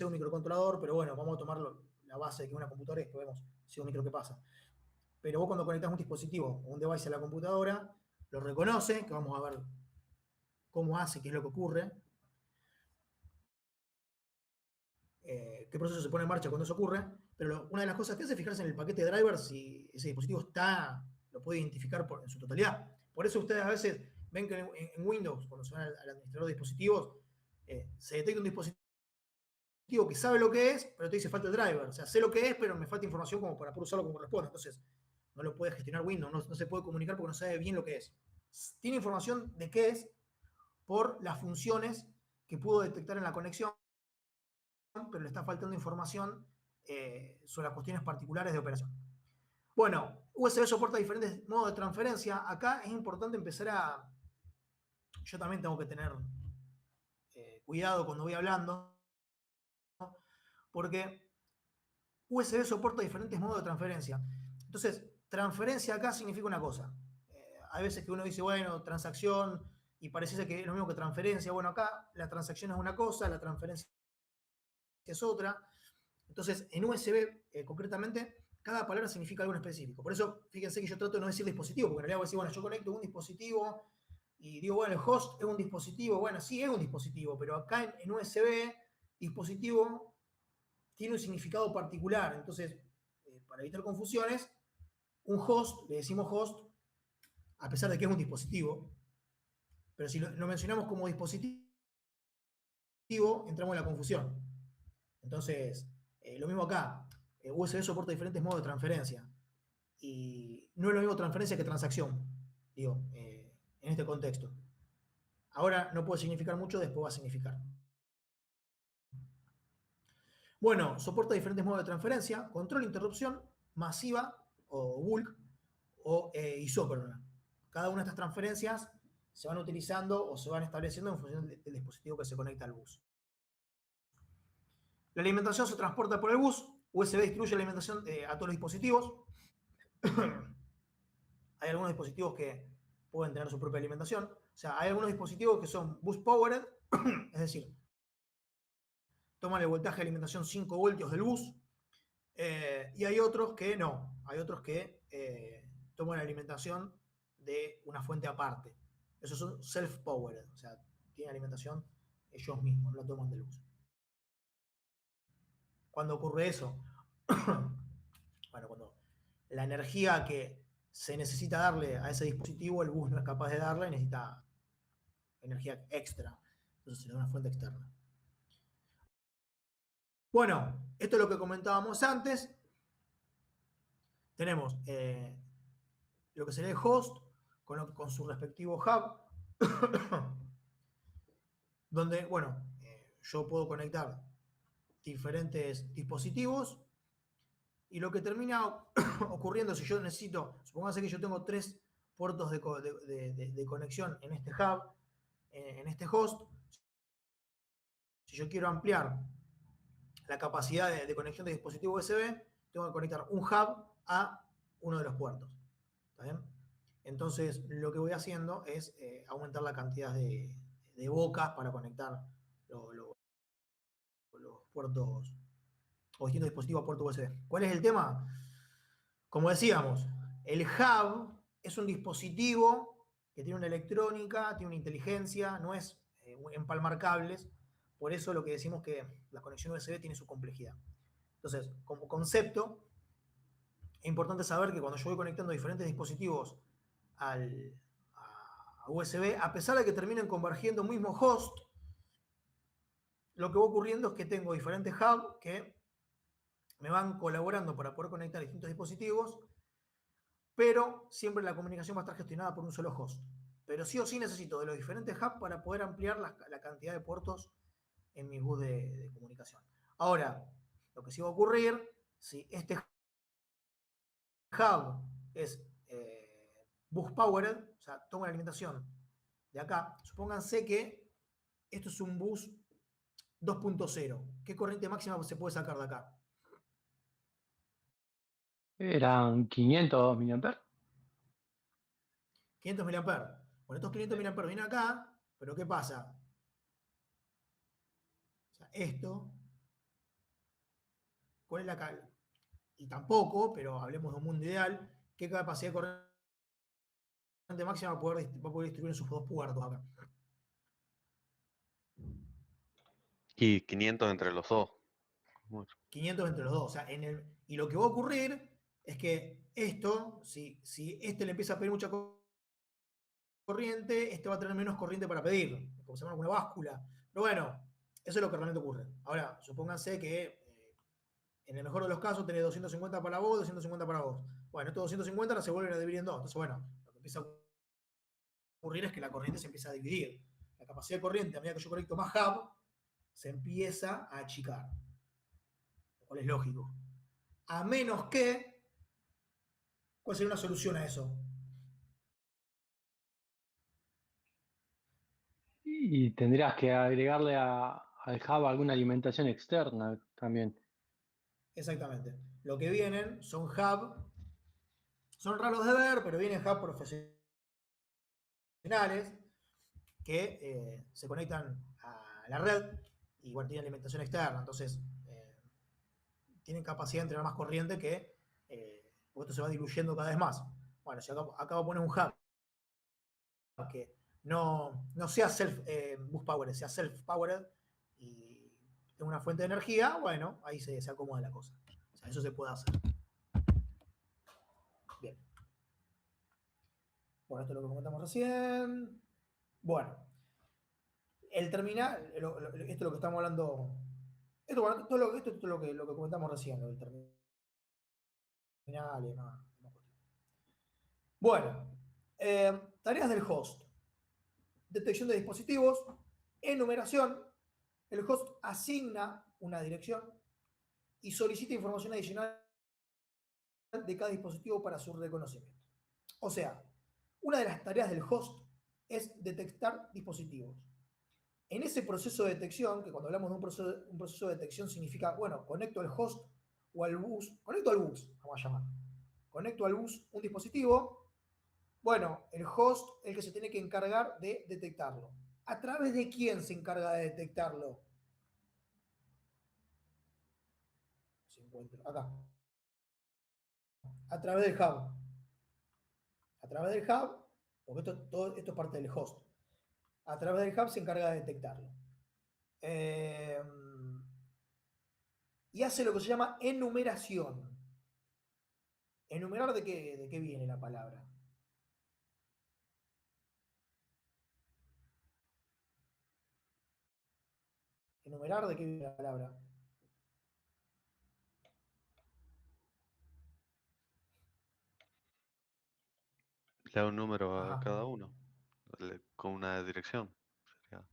un microcontrolador, pero bueno, vamos a tomar la base de que una computadora y después vemos si es un micro que pasa. Pero vos cuando conectás un dispositivo o un device a la computadora, lo reconoce, que vamos a ver cómo hace, qué es lo que ocurre, qué proceso se pone en marcha cuando eso ocurre, pero una de las cosas que hace es fijarse en el paquete de drivers si ese dispositivo lo puede identificar en su totalidad. Por eso ustedes a veces ven que en Windows, cuando se van al administrador de dispositivos, se detecta un dispositivo que sabe lo que es, pero te dice falta el driver. O sea, sé lo que es, pero me falta información como para poder usarlo como corresponde. Entonces, no lo puede gestionar Windows, no se puede comunicar porque no sabe bien lo que es. Tiene información de qué es por las funciones que pudo detectar en la conexión, pero le está faltando información sobre las cuestiones particulares de operación. Bueno, USB soporta diferentes modos de transferencia. Acá es importante empezar yo también tengo que tener cuidado cuando voy hablando, porque USB soporta diferentes modos de transferencia. Entonces, transferencia acá significa una cosa. Hay veces que uno dice, bueno, transacción, y parece que es lo mismo que transferencia. Bueno, acá la transacción es una cosa, la transferencia es otra. Entonces, en USB, concretamente, cada palabra significa algo específico. Por eso, fíjense que yo trato de no decir dispositivo, porque en realidad voy a decir, bueno, yo conecto un dispositivo y digo, bueno, el host es un dispositivo. Bueno, sí, es un dispositivo, pero acá en USB, dispositivo tiene un significado particular. Entonces, para evitar confusiones, un host, le decimos host, a pesar de que es un dispositivo, pero si lo mencionamos como dispositivo, entramos en la confusión. Entonces, lo mismo acá. USB soporta diferentes modos de transferencia. Y no es lo mismo transferencia que transacción, digo, en este contexto. Ahora no puede significar mucho, después va a significar. Bueno, soporta diferentes modos de transferencia, control, interrupción, masiva o bulk o isócrona. Cada una de estas transferencias se van utilizando o se van estableciendo en función del dispositivo que se conecta al bus. La alimentación se transporta por el bus. USB distribuye la alimentación a todos los dispositivos. Hay algunos dispositivos que pueden tener su propia alimentación. O sea, hay algunos dispositivos que son bus powered, es decir, toman el voltaje de alimentación 5 voltios del bus. Y hay otros que no. Hay otros que toman la alimentación de una fuente aparte. Esos son self-powered. O sea, tienen alimentación ellos mismos, no la toman de luz. ¿Cuándo ocurre eso? Bueno, cuando la energía que se necesita darle a ese dispositivo, el bus no es capaz de darle, necesita energía extra. Entonces se le da una fuente externa. Bueno, esto es lo que comentábamos antes. Tenemos lo que sería el host con su respectivo hub, donde, bueno, yo puedo conectar diferentes dispositivos Y lo que termina ocurriendo si yo necesito, supongamos que yo tengo 3 puertos de conexión en este hub, en este host, si yo quiero ampliar la capacidad de conexión de dispositivo USB, tengo que conectar un hub a uno de los puertos. ¿Está bien? Entonces, lo que voy haciendo es aumentar la cantidad de bocas para conectar los puertos o distintos dispositivos a puerto USB. ¿Cuál es el tema? Como decíamos, el hub es un dispositivo que tiene una electrónica, tiene una inteligencia, no es empalmar cables. Por eso lo que decimos que la conexión USB tiene su complejidad. Entonces, como concepto, es importante saber que cuando yo voy conectando diferentes dispositivos a USB, a pesar de que terminen convergiendo un mismo host, lo que va ocurriendo es que tengo diferentes hubs que me van colaborando para poder conectar distintos dispositivos, pero siempre la comunicación va a estar gestionada por un solo host. Pero sí o sí necesito de los diferentes hubs para poder ampliar la cantidad de puertos en mi bus de comunicación. Ahora, lo que sí va a ocurrir, si este hub es bus powered, o sea, toma la alimentación de acá, supónganse que esto es un bus 2.0. ¿Qué corriente máxima se puede sacar de acá? Eran 500 mAh. 500 mA. Bueno, estos 500 mA vienen acá, pero ¿qué pasa? O sea, esto, ¿cuál es la cal? Y tampoco, pero hablemos de un mundo ideal, ¿qué capacidad de corriente máxima va a poder distribuir en sus dos puertos acá? Y 500 entre los dos. 500 entre los dos. O sea, y lo que va a ocurrir es que esto, si este le empieza a pedir mucha corriente, este va a tener menos corriente para pedir, como se llama una báscula. Pero bueno, eso es lo que realmente ocurre. Ahora, supónganse que en el mejor de los casos tenés 250 para vos, 250 para vos. Bueno, estos 250 ahora se vuelven a dividir en dos. Entonces, bueno, lo que empieza a ocurrir es que la corriente se empieza a dividir. La capacidad de corriente, a medida que yo conecto más hub, se empieza a achicar. Lo cual es lógico. A menos que, ¿cuál sería una solución a eso? Y tendrías que agregarle al hub alguna alimentación externa también. Exactamente. Lo que vienen son hub, son raros de ver, pero vienen hub profesionales que se conectan a la red y bueno, tienen alimentación externa, entonces tienen capacidad de entregar más corriente porque esto se va diluyendo cada vez más. Bueno, si acabo de poner un hub que no sea bus powered, sea self-powered y tenga una fuente de energía, bueno, ahí se acomoda la cosa. O sea, eso se puede hacer. Bien. Bueno, esto es lo que comentamos recién. Bueno, el terminal, esto es lo que estamos hablando. Esto es lo que comentamos recién, lo del terminal y demás. Bueno, tareas del host. Detección de dispositivos, enumeración. El host asigna una dirección y solicita información adicional de cada dispositivo para su reconocimiento. O sea, una de las tareas del host es detectar dispositivos. En ese proceso de detección, que cuando hablamos de un proceso de detección significa, bueno, conecto al host o al bus, conecto al bus, vamos a llamar. Conecto al bus un dispositivo, bueno, el host es el que se tiene que encargar de detectarlo. ¿A través de quién se encarga de detectarlo? Se encuentra acá. A través del hub. A través del hub, porque todo esto es parte del host. A través del hub se encarga de detectarlo. Y hace lo que se llama enumeración. ¿Enumerar de qué viene la palabra? ¿Enumerar de qué viene la palabra? Le da un número a Ajá. cada uno, con una dirección. Sería.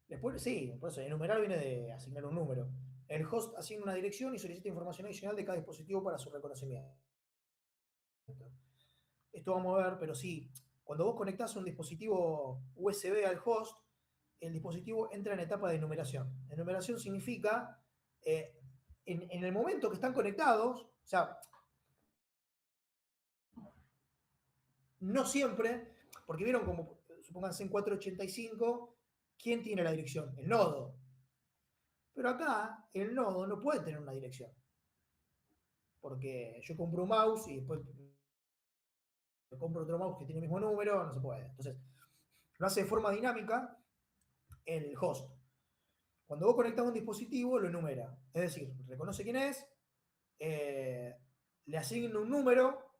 Después, sí, por eso, enumerar viene de asignar un número. El host asigna una dirección y solicita información adicional de cada dispositivo para su reconocimiento. Esto vamos a ver, pero sí, cuando vos conectás un dispositivo USB al host, el dispositivo entra en etapa de enumeración. Enumeración significa, en el momento que están conectados, o sea, no siempre, porque vieron como, supónganse en 485, ¿quién tiene la dirección? El nodo. Pero acá, el nodo no puede tener una dirección. Porque yo compro un mouse y después compro otro mouse que tiene el mismo número, no se puede. Entonces, lo hace de forma dinámica el host. Cuando vos conectás un dispositivo, lo enumera. Es decir, reconoce quién es, le asigna un número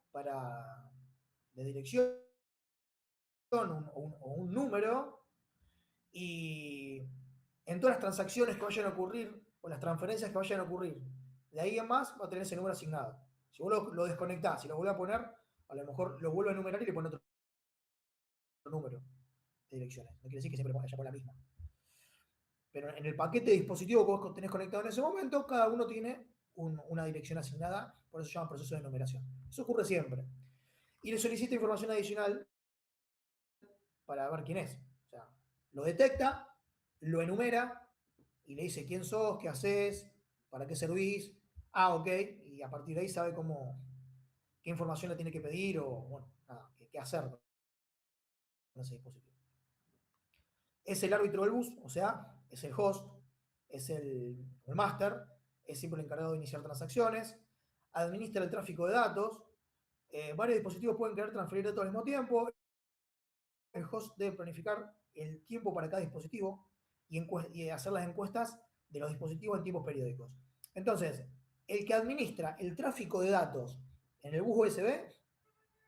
de dirección o un número, y en todas las transacciones que vayan a ocurrir o las transferencias que vayan a ocurrir, de ahí en más va a tener ese número asignado. Si vos lo desconectás y lo vuelves a poner, a lo mejor lo vuelve a enumerar y le pone otro número de direcciones. No quiere decir que siempre vaya por la misma. Pero en el paquete de dispositivos que vos tenés conectado en ese momento, cada uno tiene una dirección asignada, por eso se llama proceso de numeración. Eso ocurre siempre. Y le solicita información adicional para ver quién es. O sea, lo detecta, lo enumera y le dice quién sos, qué haces, para qué servís. Ah, ok. Y a partir de ahí sabe qué información le tiene que pedir o, bueno, nada, qué hacer con ese dispositivo. Es el árbitro del bus, o sea, es el host, es el master, es siempre el encargado de iniciar transacciones, administra el tráfico de datos, varios dispositivos pueden querer transferir datos al mismo tiempo, el host debe planificar el tiempo para cada dispositivo y hacer las encuestas de los dispositivos en tiempos periódicos. Entonces, el que administra el tráfico de datos en el bus USB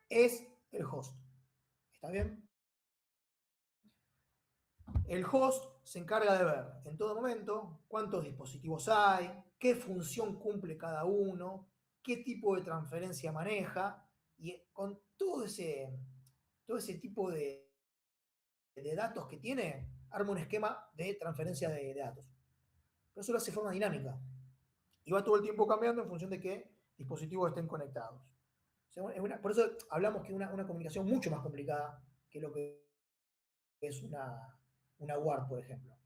es el host. ¿Está bien? El host se encarga de ver en todo momento cuántos dispositivos hay, qué función cumple cada uno, qué tipo de transferencia maneja, y con todo ese tipo de datos que tiene, arma un esquema de transferencia de datos. Pero eso lo hace de forma dinámica y va todo el tiempo cambiando en función de qué dispositivos estén conectados. O sea, por eso hablamos que es una comunicación mucho más complicada que lo que es una WAR, por ejemplo.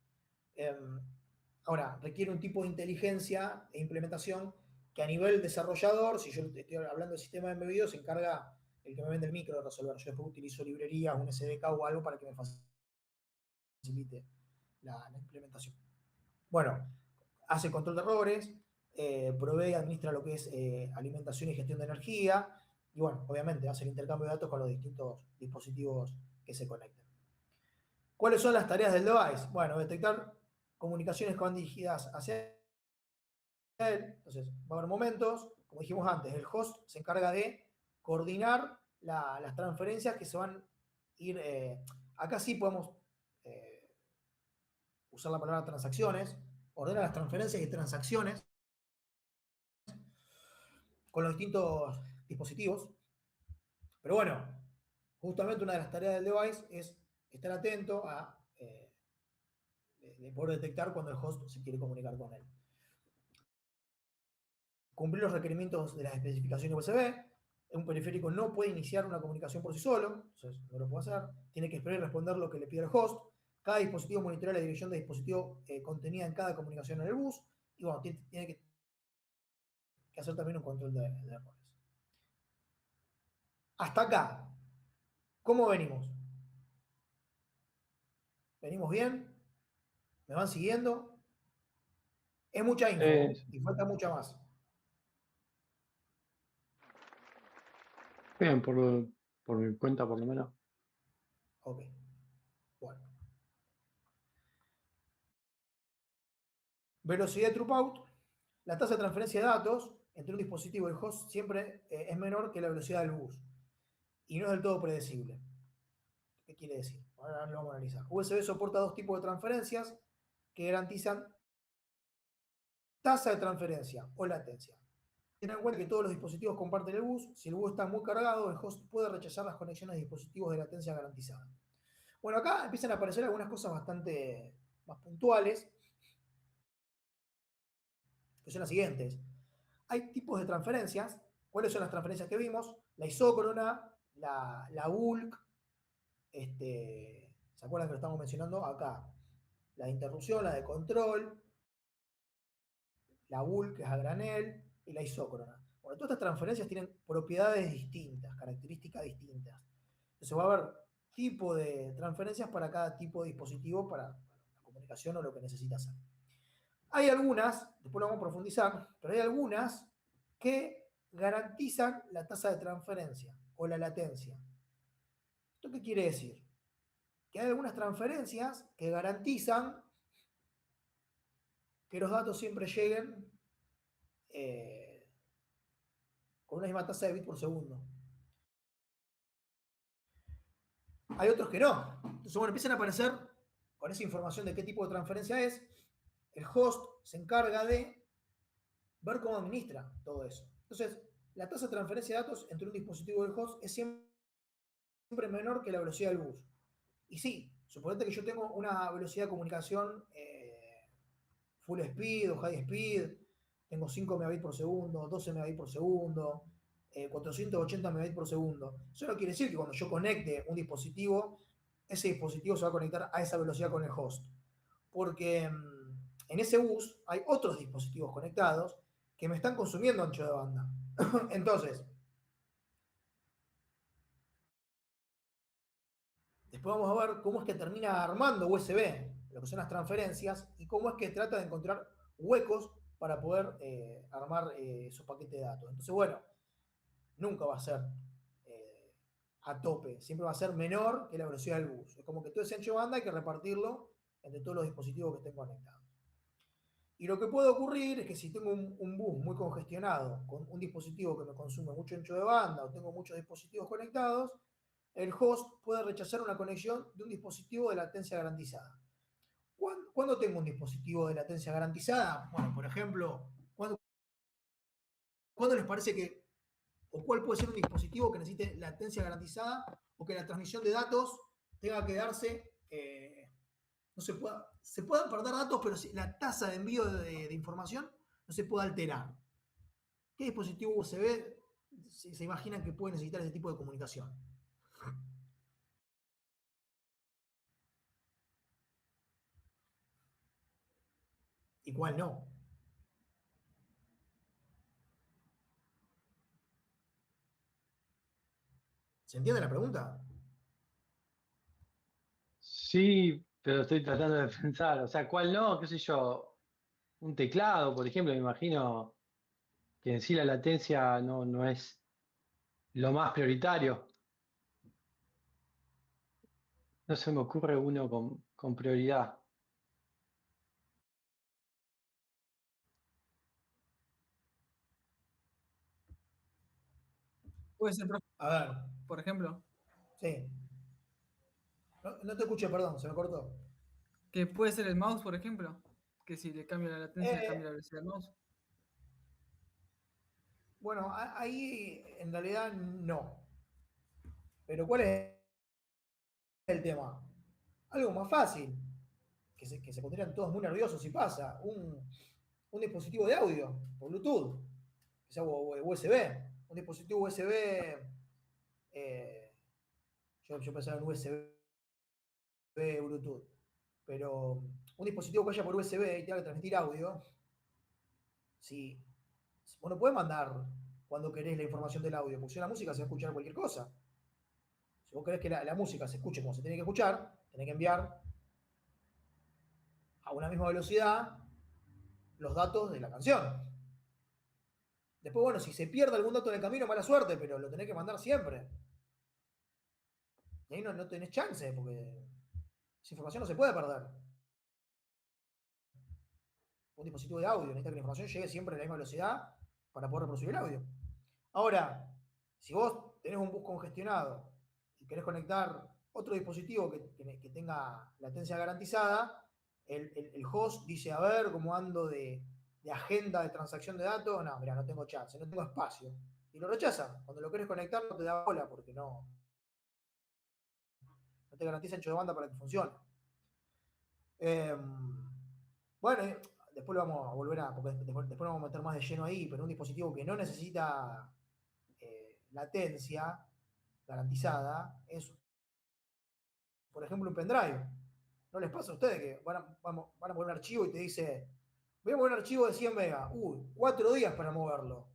Ahora, requiere un tipo de inteligencia e implementación que a nivel desarrollador, si yo estoy hablando del sistema de embebido, se encarga el que me vende el micro de resolver. Yo después utilizo librerías, un SDK o algo para que me facilite la implementación. Bueno, hace control de errores, provee y administra lo que es alimentación y gestión de energía, y bueno, obviamente hace el intercambio de datos con los distintos dispositivos que se conecten. ¿Cuáles son las tareas del device? Bueno, detectar comunicaciones que van dirigidas hacia él. Entonces, va a haber momentos, como dijimos antes, el host se encarga de coordinar las transferencias que se van a ir. Acá sí podemos usar la palabra transacciones, ordena las transferencias y transacciones con los distintos dispositivos. Pero bueno, justamente una de las tareas del device es estar atento a de poder detectar cuando el host se quiere comunicar con él. Cumplir los requerimientos de las especificaciones USB. Un periférico no puede iniciar una comunicación por sí solo, entonces no lo puede hacer. Tiene que esperar y responder lo que le pide el host. Cada dispositivo monitorea la dirección de dispositivo contenida en cada comunicación en el bus. Y bueno, tiene que hacer también un control de errores. Hasta acá, ¿cómo venimos? ¿Venimos bien? ¿Me van siguiendo? Es mucha info y falta mucha más. Bien, por mi cuenta por lo menos. Ok. Bueno. Velocidad de throughput. La tasa de transferencia de datos entre un dispositivo y el host siempre es menor que la velocidad del bus. Y no es del todo predecible. ¿Qué quiere decir? Ahora lo vamos a analizar. USB soporta dos tipos de transferencias que garantizan tasa de transferencia o latencia. Tengan en cuenta que todos los dispositivos comparten el bus. Si el bus está muy cargado, el host puede rechazar las conexiones de dispositivos de latencia garantizada. Bueno, acá empiezan a aparecer algunas cosas bastante más puntuales. que son las siguientes. Hay tipos de transferencias. ¿Cuáles son las transferencias que vimos? La isócrona, la bulk, ¿se acuerdan que lo estamos mencionando acá? La de interrupción, la de control, la bulk, que es a granel, y la isócrona. Bueno, todas estas transferencias tienen propiedades distintas, características distintas. Entonces va a haber tipo de transferencias para cada tipo de dispositivo, para la comunicación o lo que necesita hacer. Hay algunas, después lo vamos a profundizar, pero hay algunas que garantizan la tasa de transferencia o la latencia. ¿Esto qué quiere decir? Que hay algunas transferencias que garantizan que los datos siempre lleguen con una misma tasa de bits por segundo. Hay otros que no. Entonces, bueno, empiezan a aparecer con esa información de qué tipo de transferencia es. El host se encarga de ver cómo administra todo eso. Entonces, la tasa de transferencia de datos entre un dispositivo y el host es siempre menor que la velocidad del bus. Y sí, suponete que yo tengo una velocidad de comunicación full speed o high speed, tengo 5 megabits por segundo, 12 megabits por segundo, 480 megabits por segundo. Eso no quiere decir que cuando yo conecte un dispositivo, ese dispositivo se va a conectar a esa velocidad con el host. Porque en ese bus hay otros dispositivos conectados que me están consumiendo ancho de banda. Entonces, después vamos a ver cómo es que termina armando USB, lo que son las transferencias, y cómo es que trata de encontrar huecos para poder armar esos paquetes de datos. Entonces, bueno, nunca va a ser a tope, siempre va a ser menor que la velocidad del bus. Es como que todo ese ancho de banda hay que repartirlo entre todos los dispositivos que estén conectados. Y lo que puede ocurrir es que si tengo un bus muy congestionado, con un dispositivo que me consume mucho ancho de banda, o tengo muchos dispositivos conectados, el host puede rechazar una conexión de un dispositivo de latencia garantizada. ¿Cuándo tengo un dispositivo de latencia garantizada? Bueno, por ejemplo, ¿cuándo les parece que, o cuál puede ser un dispositivo que necesite latencia garantizada o que la transmisión de datos tenga que darse, no se puedan perder datos, pero la tasa de envío de información no se puede alterar? ¿Qué dispositivo USB se imaginan que puede necesitar ese tipo de comunicación? ¿Y cuál no? ¿Se entiende la pregunta? Sí, pero estoy tratando de pensar, o sea, ¿cuál no? ¿Qué sé yo? Un teclado, por ejemplo, me imagino que en sí la latencia no es lo más prioritario. No se me ocurre uno con prioridad. Puede ser, A ver, por ejemplo, sí. No te escuché, perdón, se me cortó. que puede ser el mouse, por ejemplo, que si le cambia la latencia, cambia la Eh, velocidad del mouse. bueno, ahí en realidad no. Pero ¿cuál es el tema? Algo más fácil, que se pondrían todos muy nerviosos si pasa. Un dispositivo de audio, por Bluetooth, que sea USB. Un dispositivo USB, eh, yo pensaba en USB Bluetooth, pero un dispositivo que vaya por USB y tenga que transmitir audio, si uno puede mandar cuando querés la información del audio, porque si la música se va a escuchar cualquier cosa. Si vos querés que la música se escuche como se tiene que escuchar, tenés que enviar a una misma velocidad los datos de la canción. Después, bueno, si se pierde algún dato en el camino, mala suerte, pero lo tenés que mandar siempre. Y ahí no tenés chance, porque esa información no se puede perder. Un dispositivo de audio necesita que la información llegue siempre a la misma velocidad para poder reproducir el audio. Ahora, si vos tenés un bus congestionado y querés conectar otro dispositivo que tenga latencia garantizada, el host dice, a ver, cómo ando de agenda de transacción de datos, no, mira, no tengo chance, no tengo espacio. Y lo rechaza. Cuando lo querés conectar no te da bola porque no te garantiza ancho de banda para que funcione. Bueno, después lo vamos a volver a, porque después vamos a meter más de lleno ahí, pero un dispositivo que no necesita latencia garantizada es, por ejemplo, un pendrive. ¿No les pasa a ustedes que van a poner un archivo y te dice, voy a poner un archivo de 100 megas? 4 días para moverlo.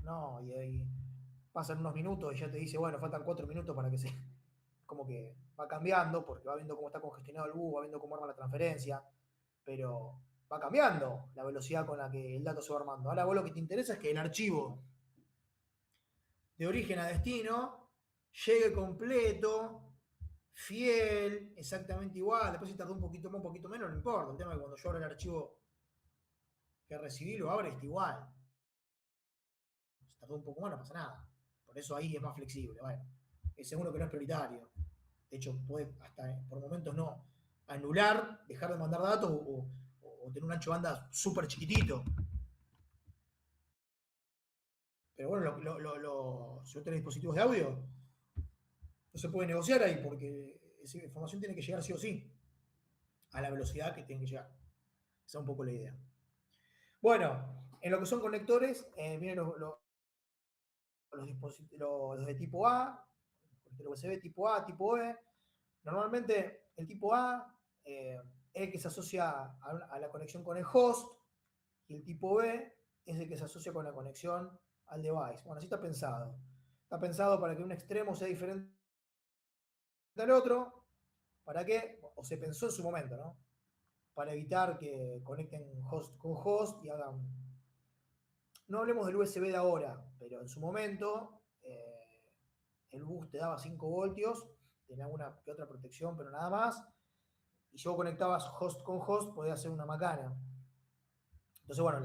No, y ahí pasan unos minutos y ya te dice, bueno, faltan 4 minutos para que se... Como que va cambiando, porque va viendo cómo está congestionado el bus, va viendo cómo arma la transferencia, pero va cambiando la velocidad con la que el dato se va armando. Ahora vos lo que te interesa es que el archivo de origen a destino llegue completo, fiel, exactamente igual. Después si tardó un poquito más, un poquito menos, no importa. El tema es que cuando yo abro el archivo que recibí, lo abro y está igual. Si tardó un poco más, no pasa nada. Por eso ahí es más flexible. Bueno, es seguro que no es prioritario. De hecho, puede hasta por momentos no anular, dejar de mandar datos o tener un ancho de banda súper chiquitito. Pero bueno, si vos tenés dispositivos de audio, no se puede negociar ahí porque esa información tiene que llegar sí o sí a la velocidad que tiene que llegar. Esa es un poco la idea. Bueno, en lo que son conectores, miren los de tipo A, conector USB tipo A, tipo E. Normalmente el tipo A es el que se asocia a la conexión con el host y el tipo B es el que se asocia con la conexión al device. Bueno, así está pensado. Está pensado para que un extremo sea diferente al otro. ¿Para qué? O se pensó en su momento, ¿no? Para evitar que conecten host con host y hagan... No hablemos del USB de ahora, pero en su momento el bus te daba 5 voltios, tenía alguna que otra protección, pero nada más. Y si vos conectabas host con host, podía hacer una macana. Entonces, bueno,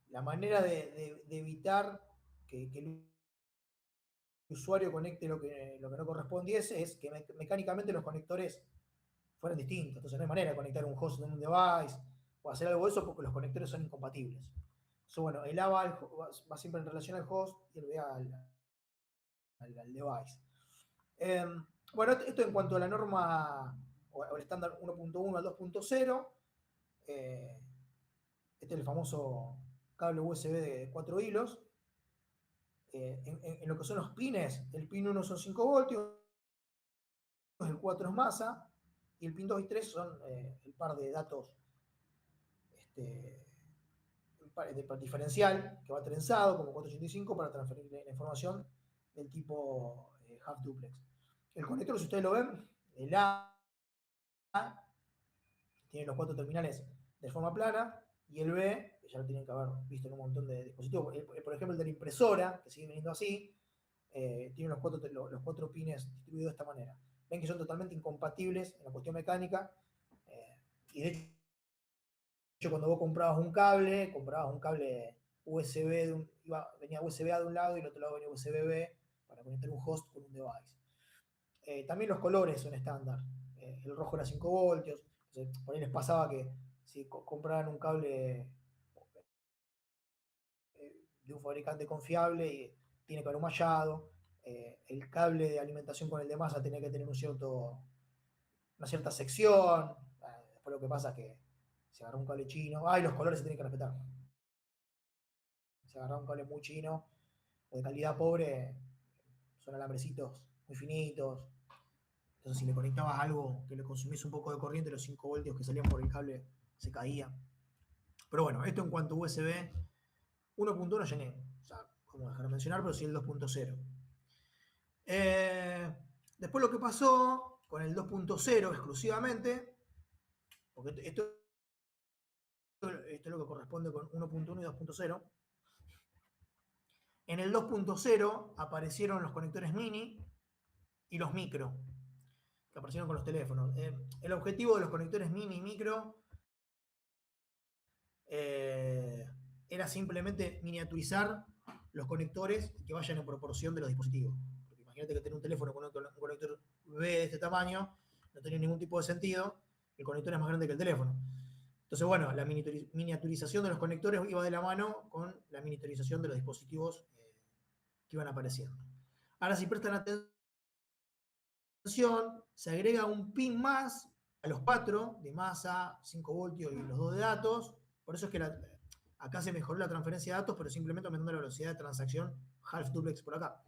la manera de evitar que el usuario conecte lo que no correspondiese es que mecánicamente los conectores fueran distintos. Entonces no hay manera de conectar un host en un device o hacer algo de eso porque los conectores son incompatibles. Entonces, bueno, el A va siempre en relación al host y el B al device. Bueno, esto en cuanto a la norma o el estándar 1.1 al 2.0. Este es el famoso cable USB de 4 hilos. En lo que son los pines, el pin 1 son 5 voltios, el 4 es masa, y el pin 2 y 3 son el par de datos el diferencial que va trenzado como 485 para transferir la información del tipo half duplex. El conector, si ustedes lo ven, el A tiene los 4 terminales de forma plana y el B, que ya lo tienen que haber visto en un montón de dispositivos, por ejemplo el de la impresora, que sigue viniendo así, tiene los 4 pines distribuidos de esta manera. Ven que son totalmente incompatibles en la cuestión mecánica y de hecho cuando vos comprabas un cable USB, venía USB A de un lado y del otro lado venía USB B para conectar un host con un device. También los colores son estándar. El rojo era 5 voltios. Entonces, por ahí les pasaba que si compraban un cable de un fabricante confiable y tiene que haber un mallado, el cable de alimentación con el de masa tiene que tener una cierta sección. Después lo que pasa es que se agarra un cable chino, y los colores se tienen que respetar. Se agarra un cable muy chino o de calidad pobre, son alambrecitos muy finitos. Entonces si le conectabas algo que le consumiese un poco de corriente, los 5 voltios que salían por el cable se caían. Pero bueno, esto en cuanto a USB 1.1 llené. O sea, como dejar de mencionar, pero sí el 2.0. Después lo que pasó con el 2.0 exclusivamente, porque esto es lo que corresponde con 1.1 y 2.0. En el 2.0 aparecieron los conectores mini y los micro, que aparecieron con los teléfonos. El objetivo de los conectores mini y micro era simplemente miniaturizar los conectores que vayan en proporción de los dispositivos. Porque imagínate que tener un teléfono con un conector B de este tamaño no tenía ningún tipo de sentido, el conector es más grande que el teléfono. Entonces, bueno, la miniaturización de los conectores iba de la mano con la miniaturización de los dispositivos que iban apareciendo. Ahora, si prestan atención, se agrega un pin más los 4 de masa, 5 voltios y los 2 de datos. Por eso es que acá se mejoró la transferencia de datos, pero simplemente aumentando la velocidad de transacción half duplex por acá.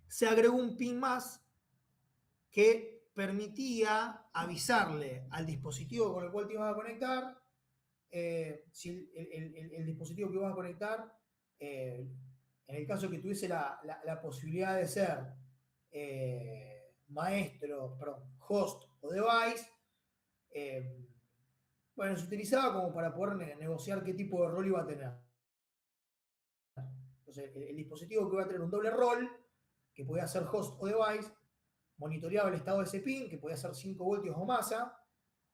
Se agregó un pin más que permitía avisarle al dispositivo con el cual te ibas a conectar, si el dispositivo que ibas a conectar, en el caso que tuviese la posibilidad de ser host o device, bueno, se utilizaba como para poder negociar qué tipo de rol iba a tener. Entonces, el dispositivo que iba a tener un doble rol, que podía ser host o device, monitoreaba el estado de ese pin, que podía ser 5 voltios o masa,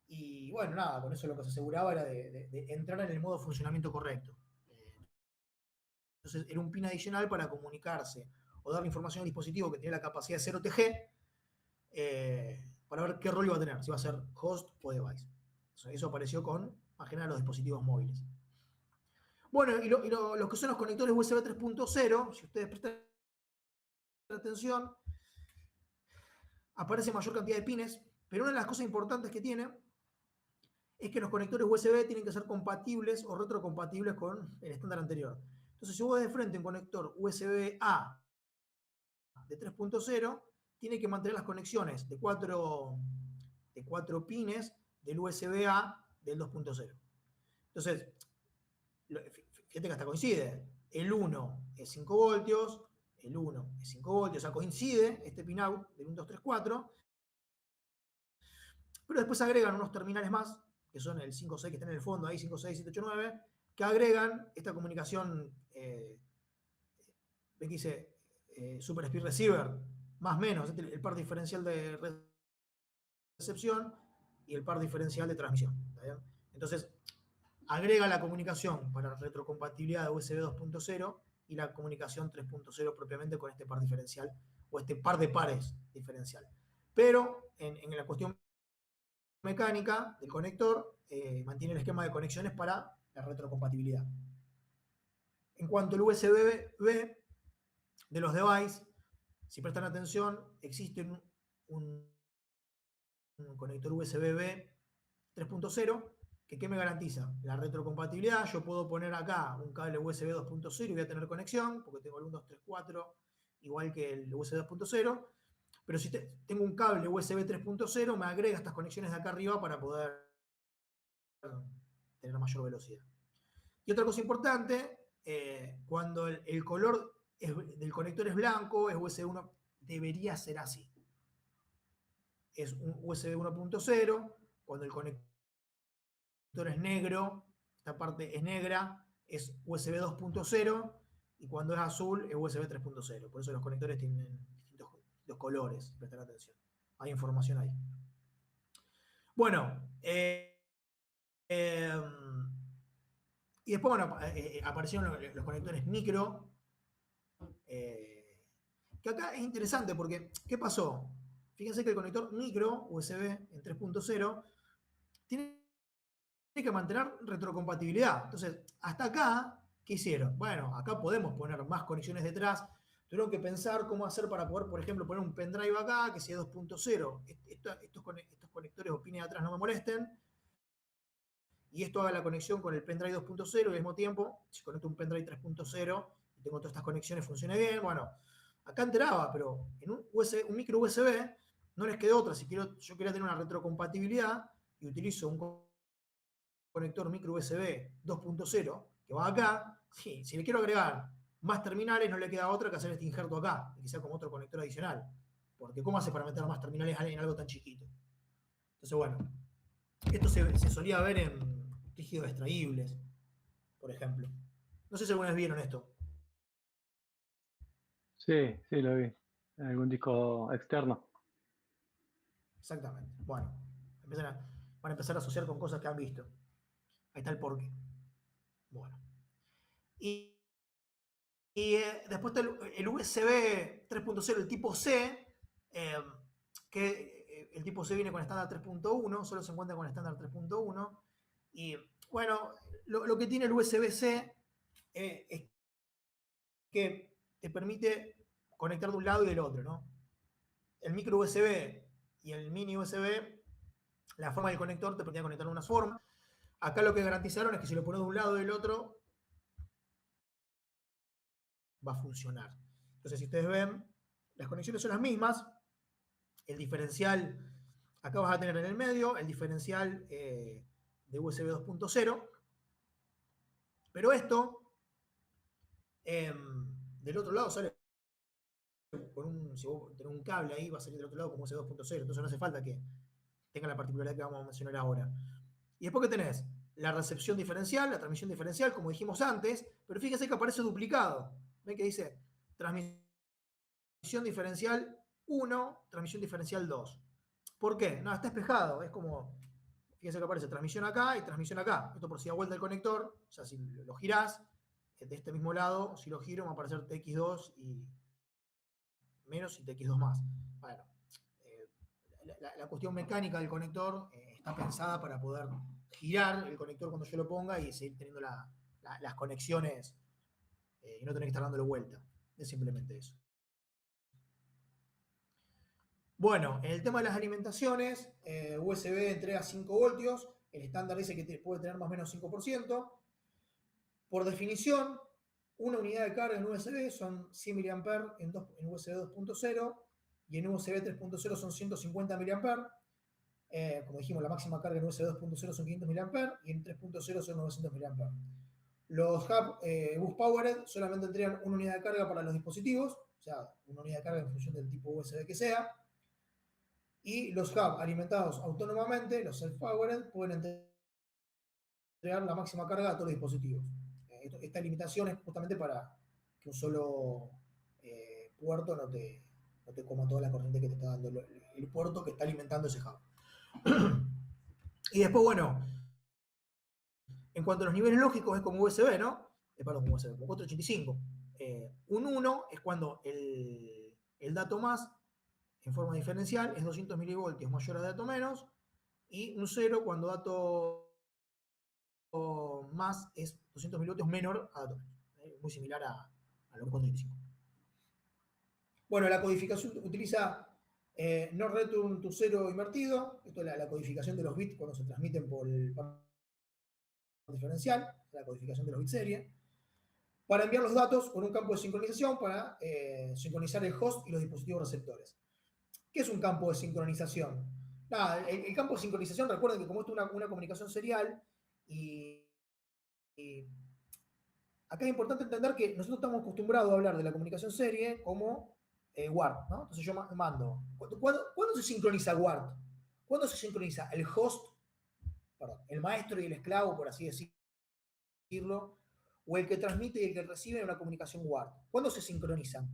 y bueno, nada, con eso lo que se aseguraba era de entrar en el modo de funcionamiento correcto. Entonces, era un pin adicional para comunicarse o darle información al dispositivo que tenía la capacidad de 0TG, para ver qué rol iba a tener, si iba a ser host o device. Entonces, eso apareció con, más que nada, los dispositivos móviles. Bueno, y los que son los conectores USB 3.0, si ustedes prestan atención, aparece mayor cantidad de pines, pero una de las cosas importantes que tiene es que los conectores USB tienen que ser compatibles o retrocompatibles con el estándar anterior. Entonces, si vos ves de frente un conector USB-A de 3.0, tiene que mantener las conexiones de 4 pines del USB-A del 2.0. Entonces, fíjate que hasta coincide. El 1 es 5 voltios, el 1 es 5 voltios, o sea, coincide este pin out del 1, 2, 3, 4. Pero después agregan unos terminales más, que son el 5, 6 que están en el fondo, ahí 5, 6, 7, 8, 9, que agregan esta comunicación, ven que dice Super Speed Receiver, más o menos, el par diferencial de recepción y el par diferencial de transmisión. ¿Está bien? Entonces, agrega la comunicación para retrocompatibilidad de USB 2.0 y la comunicación 3.0 propiamente con este par diferencial o este par de pares diferencial. Pero en la cuestión mecánica del conector, mantiene el esquema de conexiones para la retrocompatibilidad. En cuanto al USB-B de los devices, si prestan atención, existe un conector USB-B 3.0 que ¿qué me garantiza? La retrocompatibilidad. Yo puedo poner acá un cable USB 2.0 y voy a tener conexión, porque tengo el 1, 2, 3, 4, igual que el USB 2.0. Pero si tengo un cable USB 3.0, me agrega estas conexiones de acá arriba para poder tener mayor velocidad. Y otra cosa importante, cuando el color del conector es blanco, es USB 1, debería ser así. Es un USB 1.0, cuando el conector es negro, esta parte es negra, es USB 2.0, y cuando es azul es USB 3.0. Por eso los conectores tienen distintos colores, prestar atención. Hay información ahí. Bueno, y después, bueno, aparecieron los conectores micro, que acá es interesante porque, ¿qué pasó? Fíjense que el conector micro USB en 3.0 tiene que mantener retrocompatibilidad. Entonces, hasta acá, ¿qué hicieron? Bueno, acá podemos poner más conexiones detrás. Tuvieron que pensar cómo hacer para poder, por ejemplo, poner un pendrive acá que sea 2.0. Estos conectores o pines de atrás no me molesten. Y esto haga la conexión con el pendrive 2.0 y al mismo tiempo, si conecto un pendrive 3.0 y tengo todas estas conexiones, funcione bien. Bueno, acá enteraba, pero en un micro USB no les quedó otra. Si yo quería tener una retrocompatibilidad y utilizo un conector micro USB 2.0 que va acá, sí, si le quiero agregar más terminales, no le queda otra que hacer este injerto acá, y que sea como otro conector adicional. Porque ¿cómo hace para meter más terminales en algo tan chiquito? Entonces, bueno, esto se solía ver en rígidos extraíbles, por ejemplo. No sé si alguna vez vieron esto. Sí, sí, lo vi. En algún disco externo. Exactamente. Bueno, van a empezar a asociar con cosas que han visto. Ahí está el porqué. Bueno. Y después está el USB 3.0, el tipo C, que el tipo C viene con estándar 3.1, solo se encuentra con estándar 3.1. Y bueno, lo que tiene el USB-C es que te permite conectar de un lado y del otro, ¿no? El micro USB y el mini USB la forma del conector te permitía conectar de una forma. Acá lo que garantizaron es que si lo pones de un lado o del otro, va a funcionar. Entonces, si ustedes ven, las conexiones son las mismas. El diferencial, acá vas a tener en el medio, el diferencial de USB 2.0. Pero esto, del otro lado sale si vos tenés un cable ahí, va a salir del otro lado como USB 2.0. Entonces no hace falta que tenga la particularidad que vamos a mencionar ahora. Y después que tenés la recepción diferencial, la transmisión diferencial, como dijimos antes, pero fíjense que aparece duplicado. ¿Ven que dice transmisión diferencial 1, transmisión diferencial 2? ¿Por qué? No, está espejado. Es como, fíjense que aparece transmisión acá y transmisión acá. Esto por si da vuelta el conector, o sea, si lo girás de este mismo lado, si lo giro, va a aparecer TX2 y menos y TX2 más. Bueno, la cuestión mecánica del conector está pensada para poder girar el conector cuando yo lo ponga y seguir teniendo las conexiones y no tener que estar dándole vuelta. Es simplemente eso. Bueno, en el tema de las alimentaciones, USB entrega 5 voltios, el estándar dice que puede tener más o menos 5%. Por definición, una unidad de carga en USB son 100 mA en USB 2.0 y en USB 3.0 son 150 mA. Como dijimos, la máxima carga en USB 2.0 son 500 mA y en 3.0 son 900 mA. Los hub Bus Powered solamente entregan una unidad de carga para los dispositivos, o sea, una unidad de carga en función del tipo USB que sea. Y los hub alimentados autónomamente, los self-powered, pueden entregar la máxima carga a todos los dispositivos. Esta limitación es justamente para que un solo puerto no te coma toda la corriente que te está dando el puerto que está alimentando ese hub. Y después, bueno, en cuanto a los niveles lógicos, es como USB, ¿no? Perdón, como USB, como 485. Un 1 es cuando el dato más en forma diferencial es 200 milivoltios mayor a dato menos, y un 0 cuando dato más es 200 milivoltios menor a dato menos. Muy similar a lo que 485. Bueno, la codificación utiliza no return to 0 invertido. Esto es la codificación de los bits cuando se transmiten por el diferencial, la codificación de los bits serie, para enviar los datos con un campo de sincronización para sincronizar el host y los dispositivos receptores. ¿Qué es un campo de sincronización? Nada, el campo de sincronización, recuerden que como esto es una comunicación serial, y acá es importante entender que nosotros estamos acostumbrados a hablar de la comunicación serie como WARP, ¿no? Entonces yo mando. ¿Cuándo se sincroniza WARP? ¿Cuándo se sincroniza el host, perdón, el maestro y el esclavo, por así decirlo, o el que transmite y el que recibe en una comunicación WARP? ¿Cuándo se sincronizan?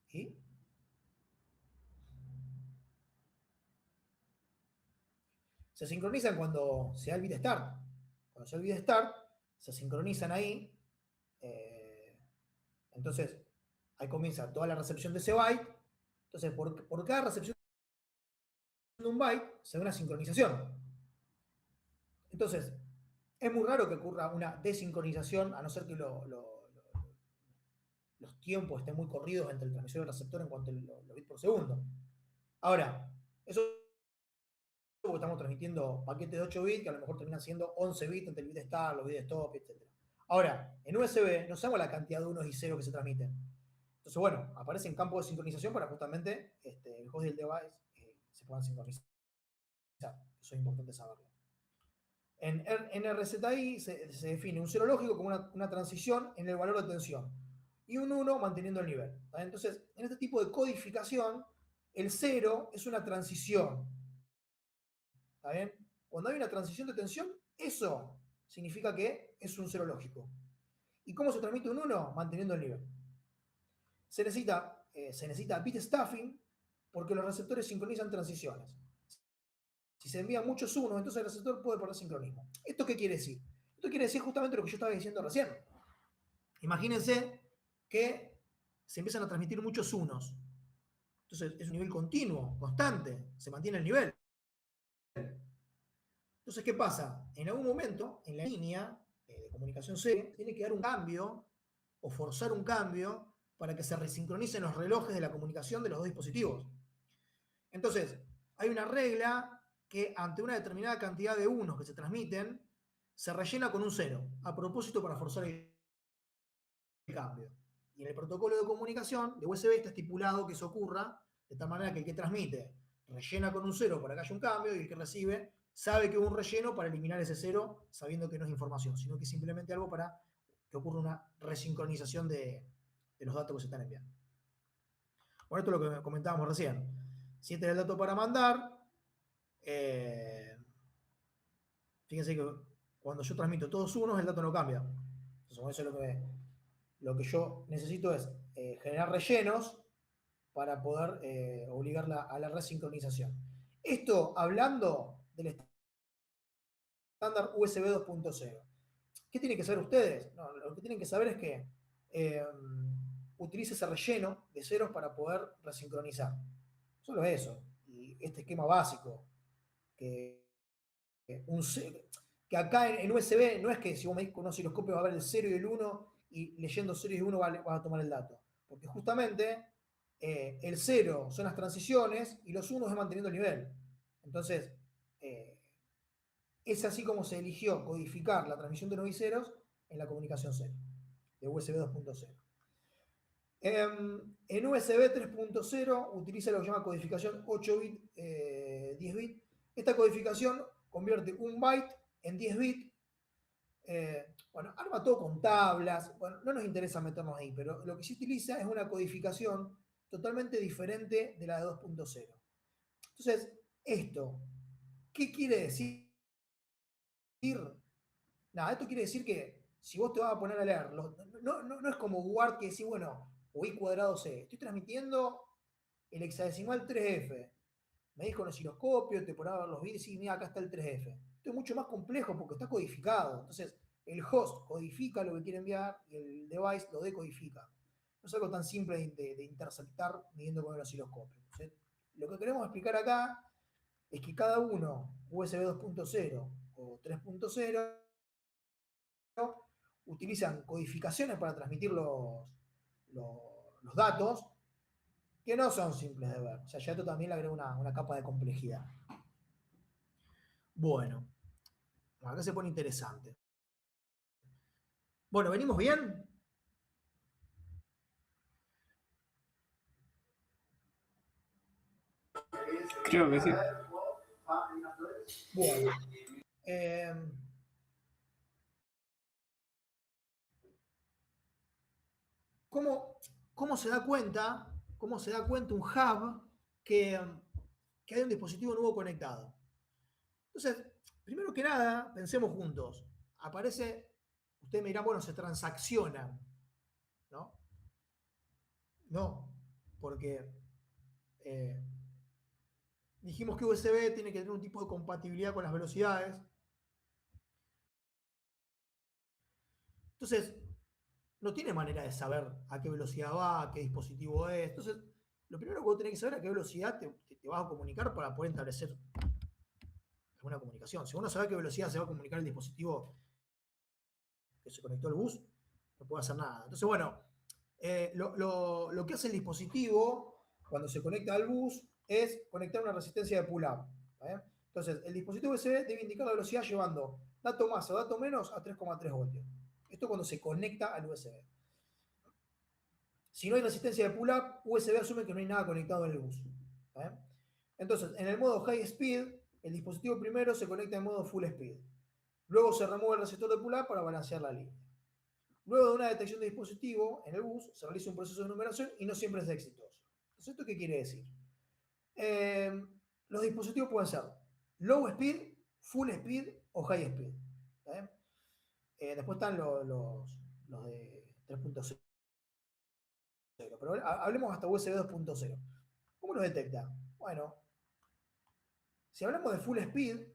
¿Sí? Se sincronizan cuando se da el bit start. Cuando se da el bit start, se sincronizan ahí. Entonces, ahí comienza toda la recepción de ese byte. Entonces, por cada recepción de un byte, se da una sincronización. Entonces, es muy raro que ocurra una desincronización, a no ser que los tiempos estén muy corridos entre el transmisor y el receptor en cuanto a los bits por segundo. Ahora, eso porque estamos transmitiendo paquetes de 8 bits que a lo mejor terminan siendo 11 bits entre el bit start, los bits stop, etc. Ahora, en USB no sabemos la cantidad de unos y ceros que se transmiten. Entonces, bueno, aparecen campos de sincronización para justamente el host y el device se puedan sincronizar. Eso es importante saberlo. En RZI se define un 0 lógico como una transición en el valor de tensión y un 1 manteniendo el nivel. ¿Vale? Entonces, en este tipo de codificación, el 0 es una transición. ¿Está bien? Cuando hay una transición de tensión, eso significa que es un 0 lógico. ¿Y cómo se transmite un 1? Manteniendo el nivel. Se necesita bit stuffing porque los receptores sincronizan transiciones. Si se envían muchos unos, entonces el receptor puede perder sincronismo. ¿Esto qué quiere decir? Esto quiere decir justamente lo que yo estaba diciendo recién. Imagínense que se empiezan a transmitir muchos unos. Entonces es un nivel continuo, constante, se mantiene el nivel. Entonces, ¿qué pasa? En algún momento, en la línea de comunicación C, tiene que dar un cambio o forzar un cambio para que se resincronicen los relojes de la comunicación de los dos dispositivos. Entonces, hay una regla que ante una determinada cantidad de unos que se transmiten, se rellena con un 0, a propósito para forzar el cambio. Y en el protocolo de comunicación de USB está estipulado que eso ocurra de tal manera que el que transmite rellena con un 0 para que haya un cambio y el que recibe sabe que hubo un relleno para eliminar ese 0 sabiendo que no es información, sino que es simplemente algo para que ocurra una resincronización de los datos que se están enviando. Bueno, esto es lo que comentábamos recién. Si este era el dato para mandar, fíjense que cuando yo transmito todos unos, el dato no cambia. Entonces, eso es lo que yo necesito es generar rellenos para poder obligar a la resincronización. Esto hablando del estándar USB 2.0. ¿Qué tienen que saber ustedes? No, lo que tienen que saber es que utilice ese relleno de ceros para poder resincronizar. Solo eso. Y este esquema básico, que acá en USB no es que si vos me dis con un osciloscopio va a ver el 0 y el 1 y leyendo 0 y 1 vas a tomar el dato. Porque justamente el 0 son las transiciones y los 1 es manteniendo el nivel. Entonces, es así como se eligió codificar la transmisión de noviceros en la comunicación 0, de USB 2.0. En USB 3.0 utiliza lo que se llama codificación 8 bit, 10 bit. Esta codificación convierte un byte en 10 bits. Bueno, arma todo con tablas. Bueno, no nos interesa meternos ahí, pero lo que se utiliza es una codificación totalmente diferente de la de 2.0. Entonces, esto, ¿qué quiere decir? Nada, esto quiere decir que si vos te vas a poner a leer, no es como Word que decís, bueno, UI cuadrado C, estoy transmitiendo el hexadecimal 3F. Me dijo en el osciloscopio, te ponía a ver los vídeos y mira, acá está el 3F. Esto es mucho más complejo porque está codificado. Entonces, el host codifica lo que quiere enviar y el device lo decodifica. No es algo tan simple de interceptar midiendo con el osciloscopio. Entonces, lo que queremos explicar acá es que cada uno, USB 2.0 o 3.0, utilizan codificaciones para transmitir los datos que no son simples de ver. O sea, ya esto también le agrega una capa de complejidad. Bueno, acá se pone interesante. Bueno, ¿venimos bien? Creo que sí. Bueno. ¿Cómo se da cuenta? ¿Cómo se da cuenta un hub que hay un dispositivo nuevo conectado? Entonces, primero que nada, pensemos juntos. Aparece, ustedes me dirán, bueno, se transaccionan, ¿no? No, porque dijimos que USB tiene que tener un tipo de compatibilidad con las velocidades. Entonces, no tiene manera de saber a qué velocidad va, a qué dispositivo es. Entonces, lo primero que vos tenés que saber es a qué velocidad te vas a comunicar para poder establecer alguna comunicación. Si uno sabe a qué velocidad se va a comunicar el dispositivo que se conectó al bus, no puede hacer nada. Entonces, bueno, lo que hace el dispositivo cuando se conecta al bus es conectar una resistencia de pull-up. Entonces, el dispositivo USB debe indicar la velocidad llevando dato más o dato menos a 3,3 voltios. Esto cuando se conecta al USB. Si no hay resistencia de pull-up, USB asume que no hay nada conectado en el bus. Entonces, en el modo high speed, el dispositivo primero se conecta en modo full speed. Luego se remueve el receptor de pull-up para balancear la línea. Luego de una detección de dispositivo en el bus, se realiza un proceso de numeración y no siempre es exitoso. Entonces, ¿esto qué quiere decir? Los dispositivos pueden ser low speed, full speed o high speed. Después están los de 3.0. Pero hablemos hasta USB 2.0. ¿Cómo los detecta? Bueno, si hablamos de full speed,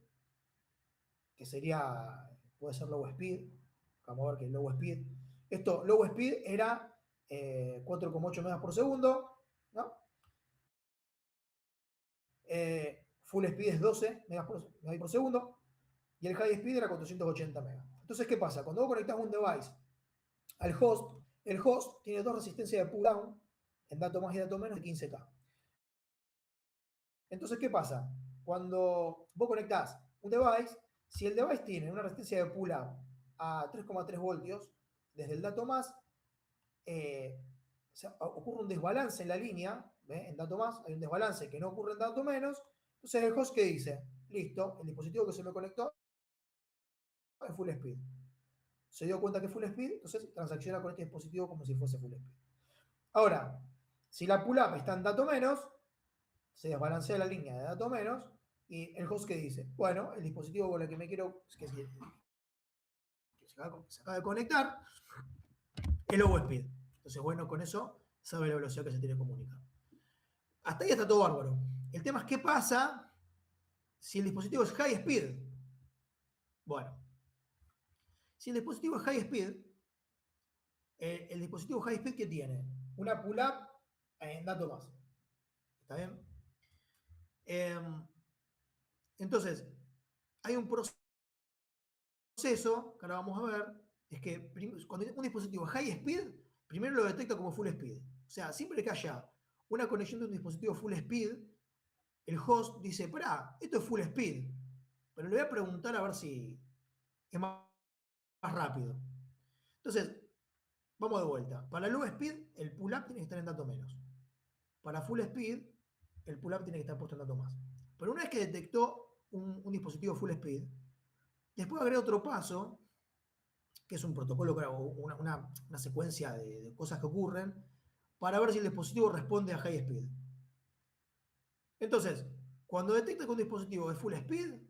que puede ser low speed, vamos a ver que es low speed. Low speed era 4,8 megas por segundo, ¿no? full speed es 12 megas por segundo, y el high speed era 480 megas. Entonces, ¿qué pasa? Cuando vos conectás un device al host, el host tiene dos resistencias de pull down en dato más y dato menos de 15K. Entonces, ¿qué pasa? Cuando vos conectás un device, si el device tiene una resistencia de pull up a 3,3 voltios, desde el dato más, ocurre un desbalance en la línea, ¿ve? En dato más hay un desbalance que no ocurre en dato menos. Entonces el host, ¿qué dice? Listo, el dispositivo que se me conectó es full speed. Se dio cuenta que es full speed, entonces transacciona con este dispositivo como si fuese full speed. Ahora, si la pull up está en dato menos, se desbalancea la línea de dato menos, y el host, ¿qué dice? Bueno, el dispositivo con el que me quiero, que se acaba de conectar, es low speed. Entonces, bueno, con eso sabe la velocidad que se tiene que comunicar. Hasta ahí está todo bárbaro. El tema es qué pasa si el dispositivo es high speed. Bueno, si el dispositivo es high speed, el dispositivo high speed, ¿qué tiene? Una pull up en dato más. ¿Está bien? Entonces, hay un proceso que ahora vamos a ver, es que cuando un dispositivo es high speed, primero lo detecta como full speed. O sea, siempre que haya una conexión de un dispositivo full speed, el host dice, pará, esto es full speed, pero le voy a preguntar a ver si es más rápido. Entonces, vamos de vuelta. Para low speed, el pull-up tiene que estar en dato menos. Para full speed, el pull-up tiene que estar puesto en dato más. Pero una vez que detectó un dispositivo full speed, después agrega otro paso, que es un protocolo, una secuencia de cosas que ocurren, para ver si el dispositivo responde a high speed. Entonces, cuando detecta que un dispositivo es full speed,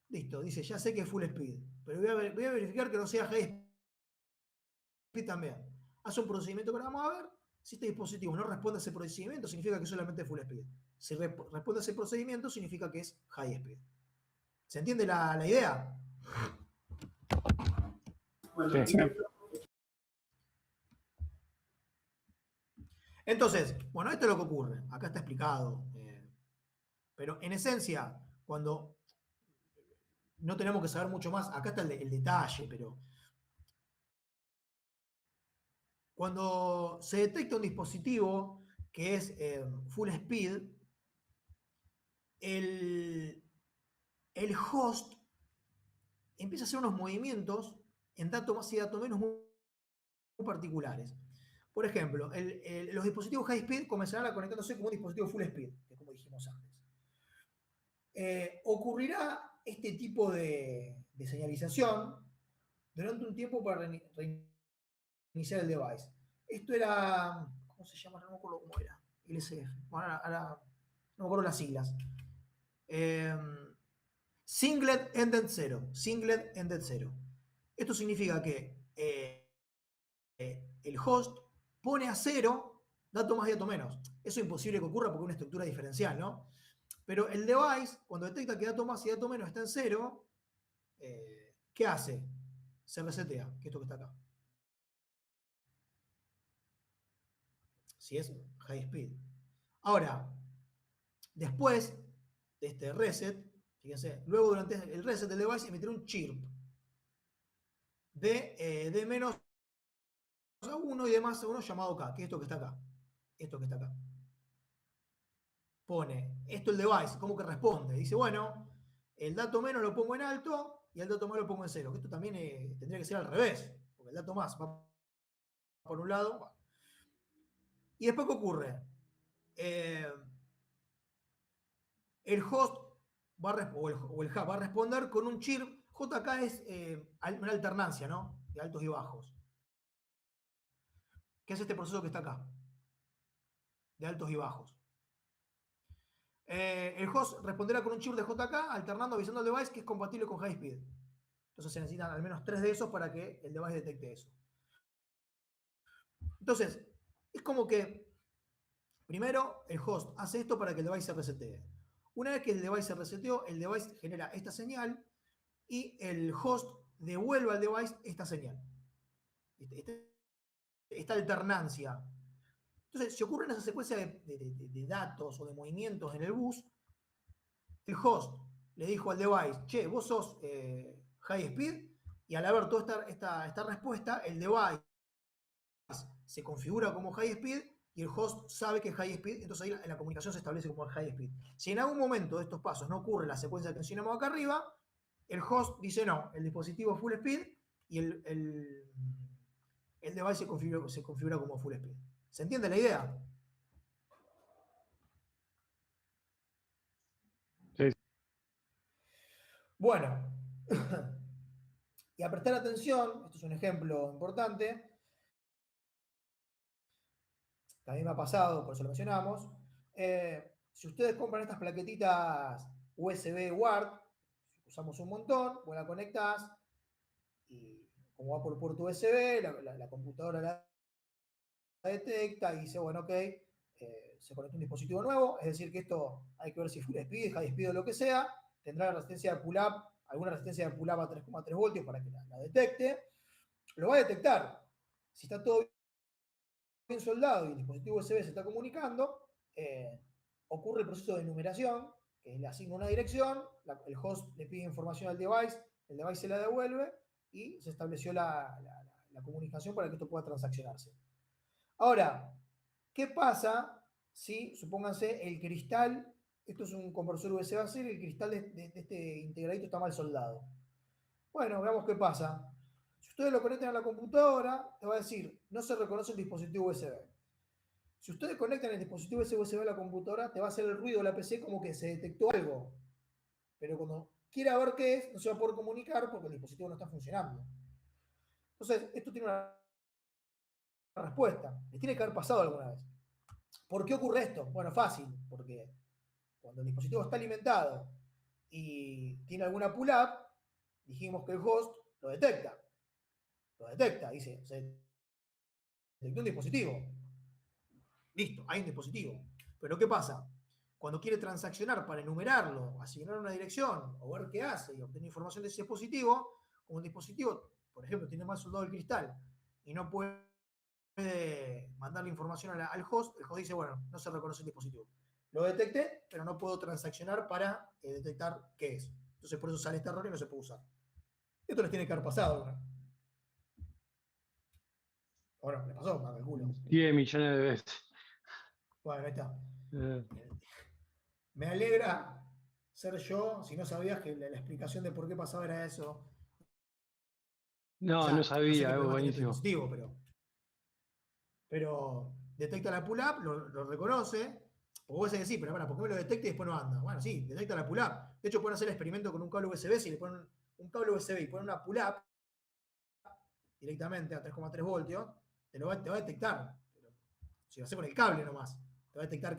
listo, dice, ya sé que es full speed, pero voy a verificar que no sea high speed también. Hace un procedimiento que ahora vamos a ver. Si este dispositivo no responde a ese procedimiento, significa que solamente es full speed. Si responde a ese procedimiento, significa que es high speed. ¿Se entiende la idea? Sí. Entonces, bueno, esto es lo que ocurre. Acá está explicado. Pero en esencia, cuando no tenemos que saber mucho más, acá está el detalle, pero cuando se detecta un dispositivo que es full speed, el host empieza a hacer unos movimientos en dato más y dato menos muy particulares. Por ejemplo, los dispositivos high speed comenzarán a conectándose como un dispositivo full speed, que es como dijimos antes. Ocurrirá este tipo de señalización durante un tiempo para reiniciar el device. Esto era, ¿cómo se llama? No me acuerdo cómo era. LSF. Bueno, ahora no me acuerdo las siglas. Singlet Ended 0. Singlet Ended 0. Esto significa que el host pone a 0 dato más y dato menos. Eso es imposible que ocurra porque es una estructura diferencial, ¿no? Pero el device, cuando detecta que dato más y dato menos está en 0, ¿qué hace? Se resetea, que es esto que está acá. Si es high speed. Ahora, después de este reset, fíjense, luego durante el reset del device emitirá un chirp de menos a 1 y de más a 1 llamado K, que es esto que está acá. Esto que está acá. Pone esto el device, ¿cómo que responde? Dice, bueno, el dato menos lo pongo en alto y el dato más lo pongo en cero. Que esto también tendría que ser al revés, porque el dato más va por un lado. Y después, ¿qué ocurre? El host o el hub va a responder con un chirp. JK es una alternancia, ¿no? De altos y bajos. ¿Qué es este proceso que está acá? De altos y bajos. El host responderá con un chirp de JK, alternando, avisando al device que es compatible con high speed. Entonces se necesitan al menos 3 de esos para que el device detecte eso. Entonces, es como que primero el host hace esto para que el device se resetee. Una vez que el device se reseteó, el device genera esta señal y el host devuelve al device esta señal. Esta alternancia. Entonces, si ocurre esa secuencia de datos o de movimientos en el bus, el host le dijo al device, che, vos sos high speed, y al haber toda esta respuesta, el device se configura como high speed y el host sabe que es high speed, entonces ahí la comunicación se establece como high speed. Si en algún momento de estos pasos no ocurre la secuencia que mencionamos acá arriba, el host dice no, el dispositivo es full speed y el device se configura como full speed. ¿Se entiende la idea? Sí. Bueno, y a prestar atención, esto es un ejemplo importante, también me ha pasado, por eso lo mencionamos. Si ustedes compran estas plaquetitas USB WART, usamos un montón, vos la conectás y como va por puerto USB, la computadora la detecta y dice, bueno, ok, se conecta un dispositivo nuevo, es decir, que esto hay que ver si full speed, high speed o lo que sea, tendrá resistencia de pull-up, alguna resistencia de pull-up a 3,3 voltios para que la detecte, lo va a detectar. Si está todo bien soldado y el dispositivo USB se está comunicando, ocurre el proceso de numeración, que le asigna una dirección, el host le pide información al device, el device se la devuelve y se estableció la comunicación para que esto pueda transaccionarse. Ahora, ¿qué pasa si, supónganse, el cristal, esto es un conversor USB a serie, el cristal de este integradito está mal soldado? Bueno, veamos qué pasa. Si ustedes lo conectan a la computadora, te va a decir, no se reconoce el dispositivo USB. Si ustedes conectan el dispositivo USB a la computadora, te va a hacer el ruido de la PC como que se detectó algo. Pero cuando quiera ver qué es, no se va a poder comunicar porque el dispositivo no está funcionando. Entonces, esto tiene una respuesta. Les tiene que haber pasado alguna vez. ¿Por qué ocurre esto? Bueno, fácil, porque cuando el dispositivo está alimentado y tiene alguna pull-up, dijimos que el host lo detecta. Lo detecta, dice, se detectó un dispositivo. Listo, hay un dispositivo. Pero ¿qué pasa? Cuando quiere transaccionar para enumerarlo, asignar una dirección o ver qué hace y obtener información de ese dispositivo, como un dispositivo, por ejemplo, tiene mal soldado el cristal y no puede mandar la información al host, el host dice, bueno, no se reconoce el dispositivo. Lo detecté, pero no puedo transaccionar para detectar qué es. Entonces por eso sale este error y no se puede usar. Esto les tiene que haber pasado, ¿no? Bueno, le pasó, me calculo. 10 millones de veces. Bueno, ahí está. Eh, Me alegra ser yo, si no sabías que la explicación de por qué pasaba era eso. no, O sea, no no sé qué sabía, problema tenía tu buenísimo. dispositivo, pero detecta la pull-up, lo reconoce, o vos decís, sí, pero para, ¿por qué me lo detecta y después no anda? Bueno, sí, detecta la pull-up. De hecho, pueden hacer el experimento con un cable USB, si le ponen un cable USB y ponen una pull-up directamente a 3,3 voltios, te va a detectar. Pero si lo hace con el cable nomás, te va a detectar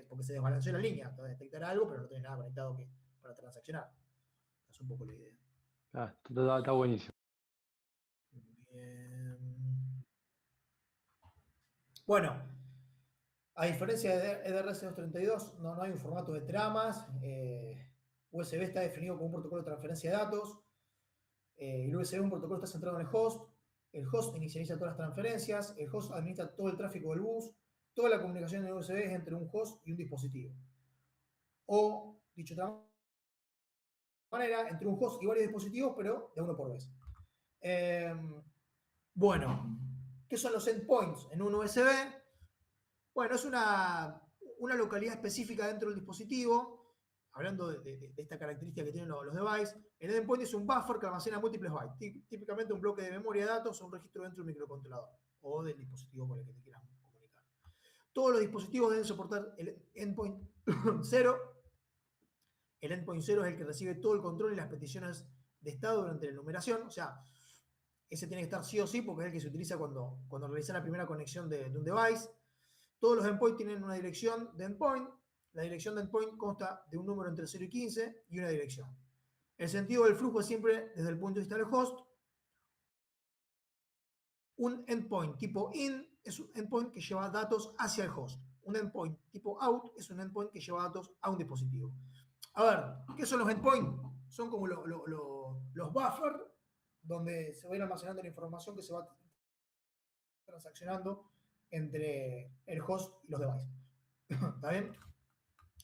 porque se desbalanceó la línea, te va a detectar algo, pero no tenés nada conectado para transaccionar. Es un poco la idea. Está buenísimo. Bien. Bueno, a diferencia de EDRS-232, no hay un formato de tramas. USB está definido como un protocolo de transferencia de datos. El USB es un protocolo que está centrado en el host. El host inicializa todas las transferencias. El host administra todo el tráfico del bus. Toda la comunicación en USB es entre un host y un dispositivo. O, dicho de otra manera, entre un host y varios dispositivos, pero de uno por vez. Bueno, ¿qué son los endpoints en un USB? Bueno, es una localidad específica dentro del dispositivo, hablando de esta característica que tienen los devices. El endpoint es un buffer que almacena múltiples bytes, típicamente un bloque de memoria de datos o un registro dentro del microcontrolador o del dispositivo con el que te quieras comunicar. Todos los dispositivos deben soportar el endpoint 0. El endpoint 0 es el que recibe todo el control y las peticiones de estado durante la enumeración, o sea, ese tiene que estar sí o sí porque es el que se utiliza cuando realizas la primera conexión de un device. Todos los endpoints tienen una dirección de endpoint. La dirección de endpoint consta de un número entre 0 y 15 y una dirección. El sentido del flujo es siempre desde el punto de vista del host. Un endpoint tipo in es un endpoint que lleva datos hacia el host. Un endpoint tipo out es un endpoint que lleva datos a un dispositivo. A ver, ¿qué son los endpoints? Son como los buffers donde se va a ir almacenando la información que se va transaccionando entre el host y los devices. ¿Está bien?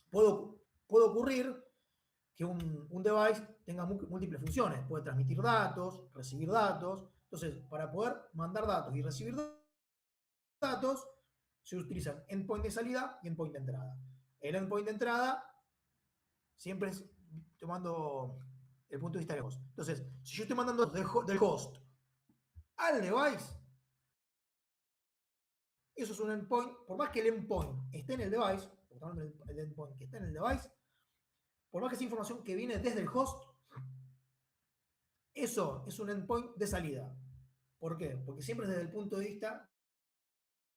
Puede ocurrir que un device tenga múltiples funciones. Puede transmitir datos, recibir datos. Entonces, para poder mandar datos y recibir datos, se utilizan endpoint de salida y endpoint de entrada. El endpoint de entrada siempre es tomando el punto de vista del host. Entonces, si yo estoy mandando del host al device, eso es un endpoint. Por más que el endpoint esté en el device, porque estamos hablando del endpoint que está en el device, por más que sea información que viene desde el host, eso es un endpoint de salida. ¿Por qué? Porque siempre es desde el punto de vista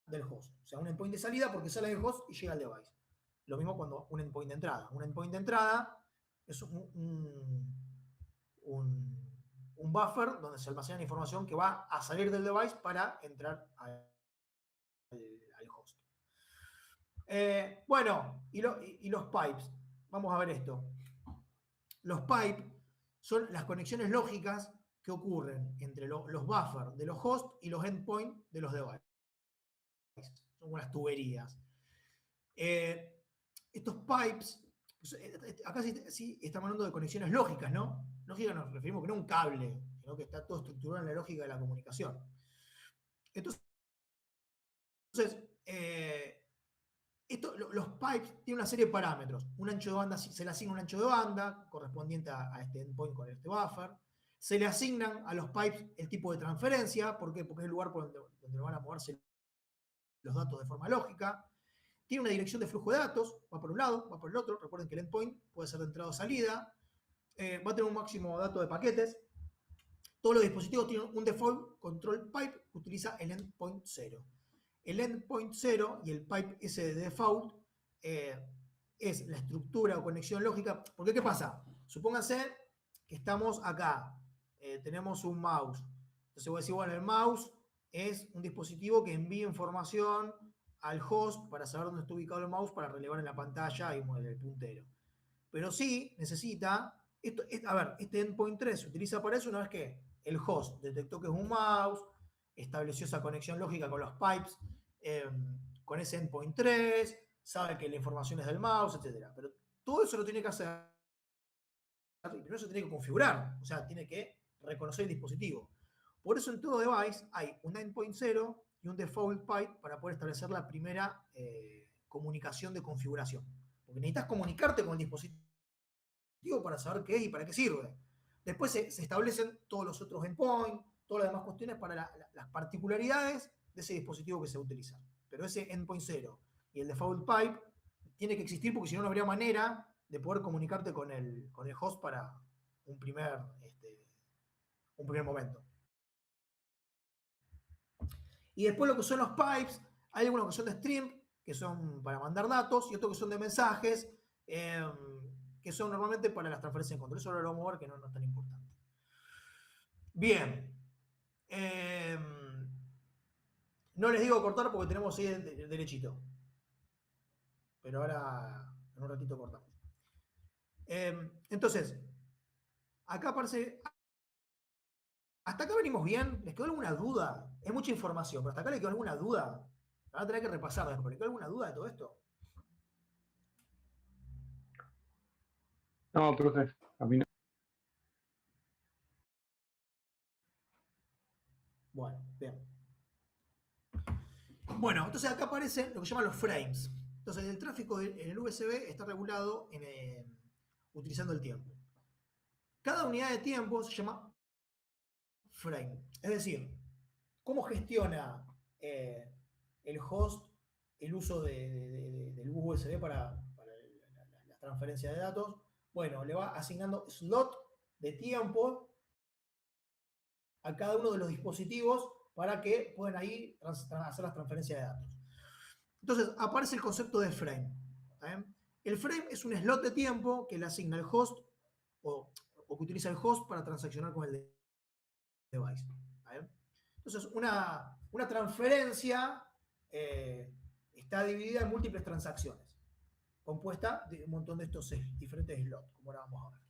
del host. O sea, un endpoint de salida porque sale del host y llega al device. Lo mismo cuando un endpoint de entrada. Un endpoint de entrada es un buffer donde se almacena información que va a salir del device para entrar al host. Bueno, y los pipes. Vamos a ver esto. Los pipes son las conexiones lógicas que ocurren entre los buffers de los hosts y los endpoints de los devices. Son unas tuberías. Estos pipes, acá sí estamos hablando de conexiones lógicas, ¿no? Lógica nos referimos que no a un cable, sino que está todo estructurado en la lógica de la comunicación. Entonces los pipes tienen una serie de parámetros. Un ancho de banda, se le asigna un ancho de banda correspondiente a este endpoint con este buffer. Se le asignan a los pipes el tipo de transferencia. ¿Por qué? Porque es el lugar por donde van a moverse los datos de forma lógica. Tiene una dirección de flujo de datos, va por un lado, va por el otro. Recuerden que el endpoint puede ser de entrada o salida. Va a tener un máximo de datos de paquetes. Todos los dispositivos tienen un default control pipe que utiliza el endpoint 0. El endpoint 0 y el pipe ese de default es la estructura o conexión lógica. Porque, ¿qué pasa? Supónganse que estamos acá, tenemos un mouse. Entonces voy a decir, bueno, el mouse es un dispositivo que envía información al host para saber dónde está ubicado el mouse para relevar en la pantalla y mover el puntero. Pero sí necesita, este endpoint 3 se utiliza para eso una vez que el host detectó que es un mouse, estableció esa conexión lógica con los pipes, con ese endpoint 3, sabe que la información es del mouse, etc. Pero todo eso lo tiene que hacer, y primero se tiene que configurar, o sea, tiene que reconocer el dispositivo. Por eso en todo device hay un endpoint 0 y un default pipe para poder establecer la primera comunicación de configuración. Porque necesitas comunicarte con el dispositivo para saber qué es y para qué sirve. Después se establecen todos los otros endpoints, todas las demás cuestiones para las particularidades de ese dispositivo que se utiliza. Pero ese endpoint 0 y el default pipe tiene que existir porque si no, no habría manera de poder comunicarte con el host para un primer momento. Y después lo que son los pipes, hay algunos que son de stream, que son para mandar datos, y otros que son de mensajes, que son normalmente para las transferencias en control. Eso ahora lo vamos a ver que no es tan importante. Bien. No les digo cortar porque tenemos ahí derechito. Pero ahora en un ratito cortamos. Entonces, acá aparece... ¿Hasta acá venimos bien? ¿Les quedó alguna duda? Es mucha información, pero ¿hasta acá les quedó alguna duda? Van a tener que repasar después. ¿Les quedó alguna duda de todo esto? No, profe, a mí no. Bueno, bien. Bueno, entonces acá aparecen lo que llaman los frames. Entonces el tráfico en el USB está regulado utilizando el tiempo. Cada unidad de tiempo se llama frame. Es decir, ¿cómo gestiona el host el uso del bus USB para la transferencia de datos? Bueno, le va asignando slot de tiempo a cada uno de los dispositivos para que puedan ahí hacer las transferencias de datos. Entonces, aparece el concepto de frame. El frame es un slot de tiempo que le asigna el host o que utiliza el host para transaccionar con el device. Entonces, una transferencia está dividida en múltiples transacciones, compuesta de un montón de estos diferentes slots, como ahora vamos a ver.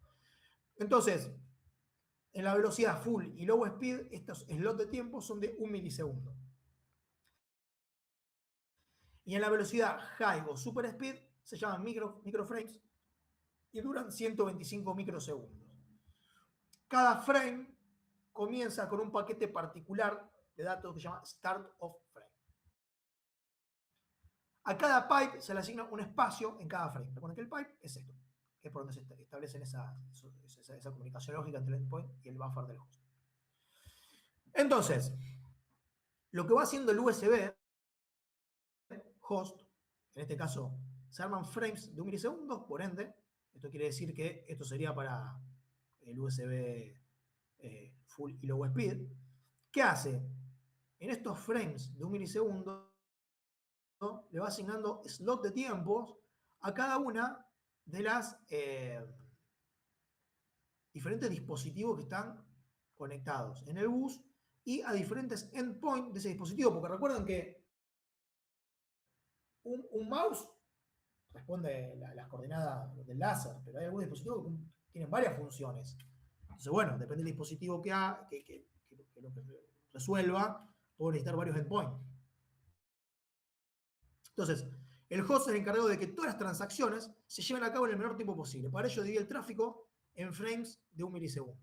Entonces, en la velocidad full y low speed, estos slots de tiempo son de 1 milisegundo. Y en la velocidad high o super speed se llaman microframes y duran 125 microsegundos. Cada frame comienza con un paquete particular de datos que se llama Start of Frame. A cada pipe se le asigna un espacio en cada frame. Recuerden que el pipe es esto, que es por donde se establecen esa comunicación lógica entre el endpoint y el buffer del host. Entonces, lo que va haciendo el USB host, en este caso, se arman frames de 1 milisegundo, por ende, esto quiere decir que esto sería para el USB Full y Low Speed. ¿Qué hace? En estos frames de 1 milisegundo le va asignando slot de tiempos a cada una de las diferentes dispositivos que están conectados en el bus y a diferentes endpoints de ese dispositivo, porque recuerden que un mouse responde las coordenadas del láser, pero hay algunos dispositivos que tienen varias funciones. Entonces, bueno, depende del dispositivo que lo que resuelva, puedo necesitar varios endpoints. Entonces, el host es el encargado de que todas las transacciones se lleven a cabo en el menor tiempo posible. Para ello divide el tráfico en frames de 1 milisegundo.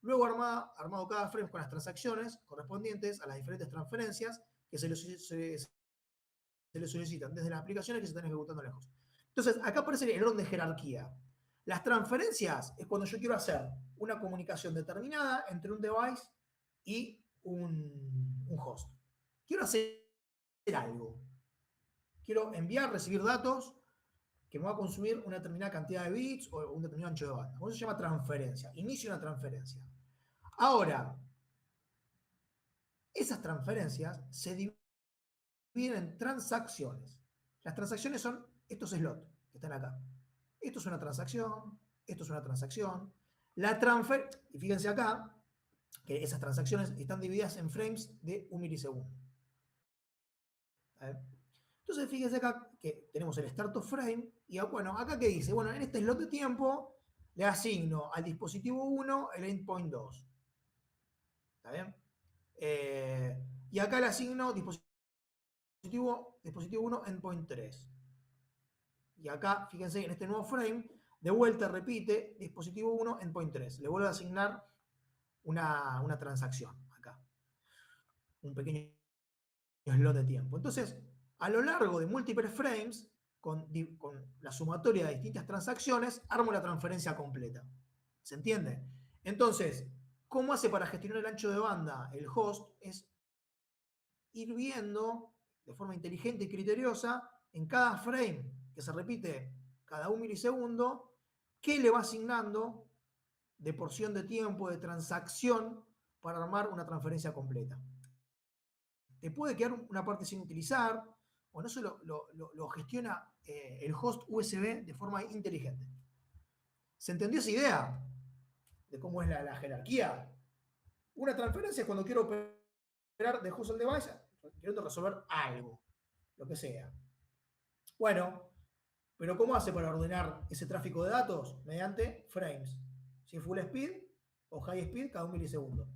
Luego armado cada frame con las transacciones correspondientes a las diferentes transferencias que se le solicitan desde las aplicaciones que se están ejecutando en el host. Entonces, acá aparece el orden de jerarquía. Las transferencias es cuando yo quiero hacer una comunicación determinada entre un device y un host. Quiero hacer algo. Quiero enviar, recibir datos que me va a consumir una determinada cantidad de bits o un determinado ancho de banda. Eso se llama transferencia. Inicio una transferencia. Ahora, esas transferencias se dividen en transacciones. Las transacciones son estos slots que están acá. Esto es una transacción, esto es una transacción. Y fíjense acá que esas transacciones están divididas en frames de 1 milisegundo. Entonces, fíjense acá que tenemos el start of frame y bueno, acá que dice, bueno, en este slot de tiempo le asigno al dispositivo 1 el endpoint 2. ¿Está bien? Y acá le asigno dispositivo 1 endpoint 3. Y acá, fíjense, en este nuevo frame, de vuelta repite dispositivo 1 endpoint 3. Le vuelvo a asignar una transacción acá. Un pequeño slot de tiempo. Entonces, a lo largo de múltiples frames, con la sumatoria de distintas transacciones, armo la transferencia completa. ¿Se entiende? Entonces, ¿cómo hace para gestionar el ancho de banda el host? Es ir viendo de forma inteligente y criteriosa en cada frame que se repite cada 1 milisegundo, qué le va asignando de porción de tiempo, de transacción, para armar una transferencia completa. Te puede quedar una parte sin utilizar, o no se lo gestiona el host USB de forma inteligente. ¿Se entendió esa idea de cómo es la jerarquía? Una transferencia es cuando quiero operar de host al device, quiero resolver algo, lo que sea. Bueno, pero ¿cómo hace para ordenar ese tráfico de datos? Mediante frames. Si es full speed o high speed, cada 1 milisegundo.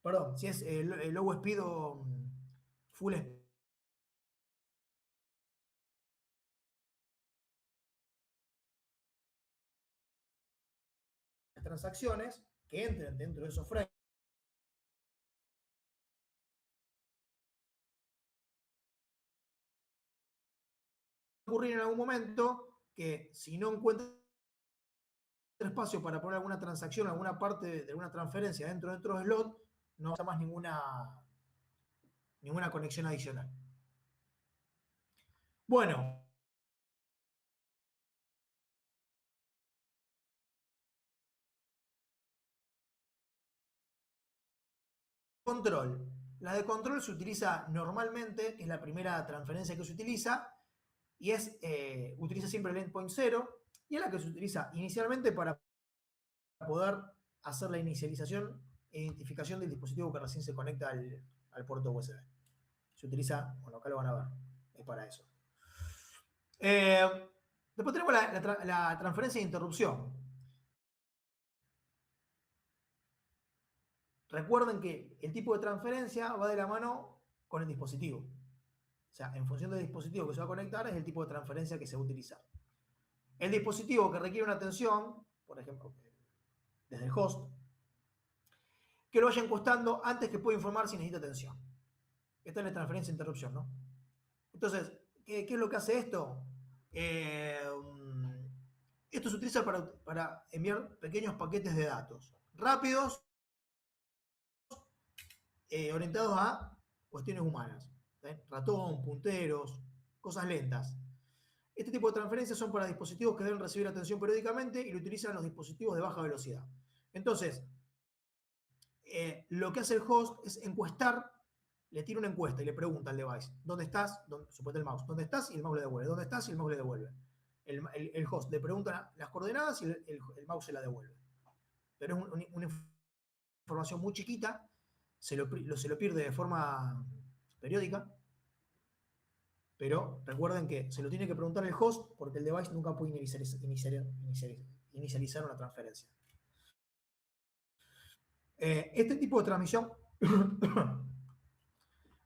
Perdón, si es low speed o full speed. Las transacciones que entren dentro de esos frames ocurrir en algún momento que si no encuentra espacio para poner alguna transacción, alguna parte de alguna transferencia dentro de otro slot, no pasa más ninguna conexión adicional. Bueno. Control. La de control se utiliza normalmente, que es la primera transferencia que se utiliza, y utiliza siempre el endpoint 0, y es la que se utiliza inicialmente para poder hacer la inicialización e identificación del dispositivo que recién se conecta al puerto USB. Se utiliza, bueno, acá lo van a ver, es para eso. Después tenemos la transferencia de interrupción. Recuerden que el tipo de transferencia va de la mano con el dispositivo. O sea, en función del dispositivo que se va a conectar, es el tipo de transferencia que se va a utilizar. El dispositivo que requiere una atención, por ejemplo, desde el host, que lo vaya encuestando antes que pueda informar si necesita atención. Esta es la transferencia de interrupción, ¿no? Entonces, ¿qué es lo que hace esto? Esto se utiliza para enviar pequeños paquetes de datos rápidos, orientados a cuestiones humanas. Ratón, punteros, cosas lentas. Este tipo de transferencias son para dispositivos que deben recibir atención periódicamente y lo utilizan los dispositivos de baja velocidad. Entonces, lo que hace el host es encuestar, le tira una encuesta y le pregunta al device, ¿dónde estás? Suponete el mouse, ¿dónde estás? Y el mouse le devuelve. ¿Dónde estás? Y el mouse le devuelve. El host le pregunta las coordenadas y el mouse se la devuelve. Pero es una información muy chiquita, se lo pierde de forma periódica, pero recuerden que se lo tiene que preguntar el host porque el device nunca puede inicializar una transferencia. Este tipo de transmisión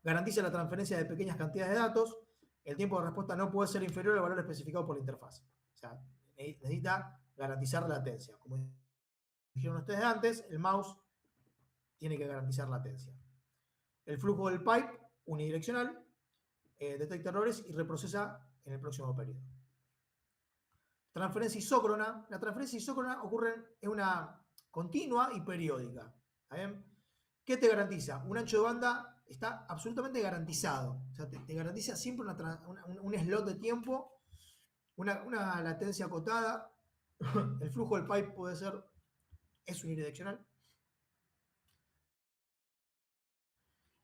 garantiza la transferencia de pequeñas cantidades de datos. El tiempo de respuesta no puede ser inferior al valor especificado por la interfaz. O sea, necesita garantizar la latencia. Como dijeron ustedes antes, el mouse tiene que garantizar latencia. El flujo del pipe unidireccional detecta errores y reprocesa en el próximo periodo. Transferencia isócrona. La transferencia isócrona es una continua y periódica. ¿Está bien? ¿Qué te garantiza? Un ancho de banda está absolutamente garantizado. O sea, te garantiza siempre un slot de tiempo, una latencia acotada. El flujo del pipe es unidireccional.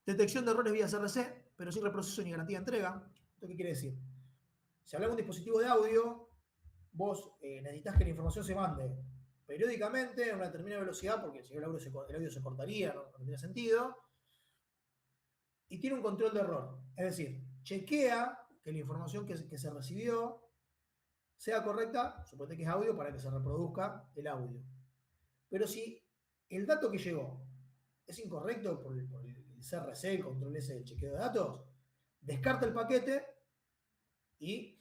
Detección de errores vía CRC, pero sin reproceso ni garantía de entrega. ¿Esto qué quiere decir? Si hablamos de un dispositivo de audio, vos necesitas que la información se mande periódicamente a una determinada velocidad, porque si no el audio se cortaría, no tiene sentido. Y tiene un control de error. Es decir, chequea que la información que se recibió sea correcta, suponete que es audio para que se reproduzca el audio. Pero si el dato que llegó es incorrecto por el CRC, el control ese del chequeo de datos, descarta el paquete y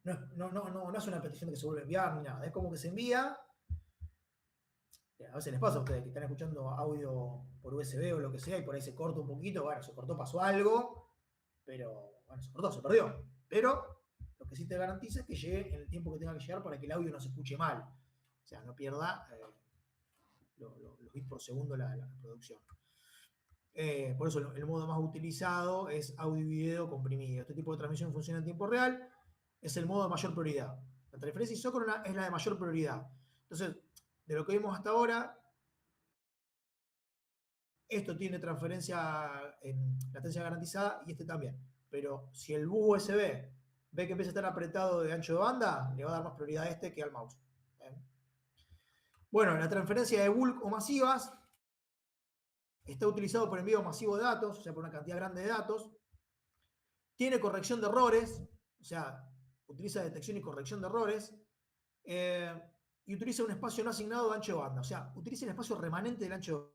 no hace una petición de que se vuelva a enviar ni nada. Es como que se envía. A veces les pasa a ustedes que están escuchando audio por USB o lo que sea y por ahí se corta un poquito. Bueno, se cortó, pasó algo, pero bueno, se cortó, se perdió. Pero lo que sí te garantiza es que llegue en el tiempo que tenga que llegar para que el audio no se escuche mal. O sea, no pierda los bits por segundo la reproducción. Por eso el modo más utilizado es audio y video comprimido. Este tipo de transmisión funciona en tiempo real, es el modo de mayor prioridad. La transferencia isócrona es la de mayor prioridad. Entonces, de lo que vimos hasta ahora, esto tiene transferencia en latencia garantizada y este también. Pero si el bus USB ve que empieza a estar apretado de ancho de banda, le va a dar más prioridad a este que al mouse. Bueno, la transferencia de bulk o masivas está utilizado por envío masivo de datos, o sea, por una cantidad grande de datos. Tiene corrección de errores, o sea, utiliza detección y corrección de errores. Y utiliza un espacio no asignado de ancho de banda, o sea, utiliza el espacio remanente del ancho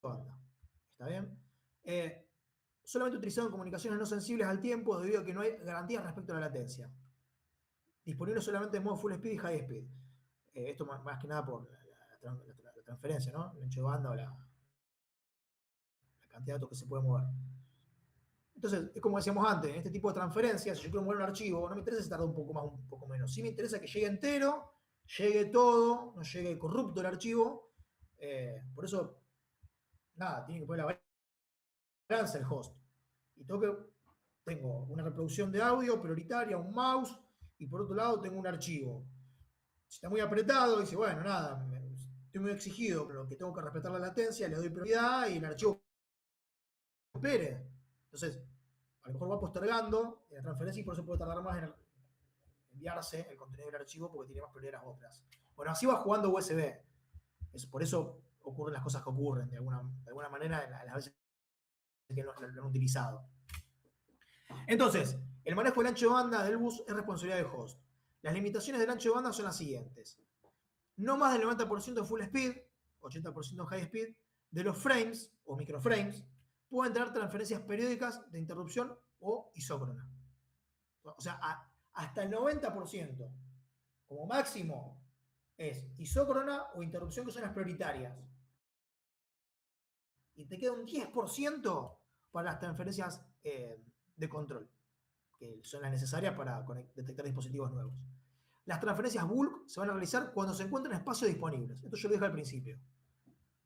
de banda. ¿Está bien? Solamente utilizado en comunicaciones no sensibles al tiempo debido a que no hay garantías respecto a la latencia. Disponible solamente en modo full speed y high speed. Esto más que nada por la transferencia, ¿no? El ancho de banda o la cantidad de datos que se puede mover. Entonces, es como decíamos antes, en este tipo de transferencias, si yo quiero mover un archivo, no me interesa si tarda un poco más o un poco menos. Sí me interesa que llegue entero, llegue todo, no llegue corrupto el archivo. Por eso, nada, tiene que poner la balanza el host. Y tengo una reproducción de audio prioritaria, un mouse, y por otro lado tengo un archivo. Si está muy apretado, dice, bueno, nada, estoy muy exigido, pero que tengo que respetar la latencia, le doy prioridad y el archivo espere. Entonces, a lo mejor va postergando la transferencia y por eso puede tardar más en enviarse el contenido del archivo porque tiene más prioridad las otras. Bueno, así va jugando USB. Por eso ocurren las cosas que ocurren, de alguna manera, en las veces que lo han utilizado. Entonces, el manejo del ancho de banda del bus es responsabilidad del host. Las limitaciones del ancho de banda son las siguientes. No más del 90% de full speed, 80% en high speed, de los frames o microframes, pueden tener transferencias periódicas de interrupción o isócrona. O sea, hasta el 90% como máximo es isócrona o interrupción, que son las prioritarias. Y te queda un 10% para las transferencias de control, que son las necesarias para detectar dispositivos nuevos. Las transferencias bulk se van a realizar cuando se encuentren espacios disponibles. Esto yo lo dije al principio.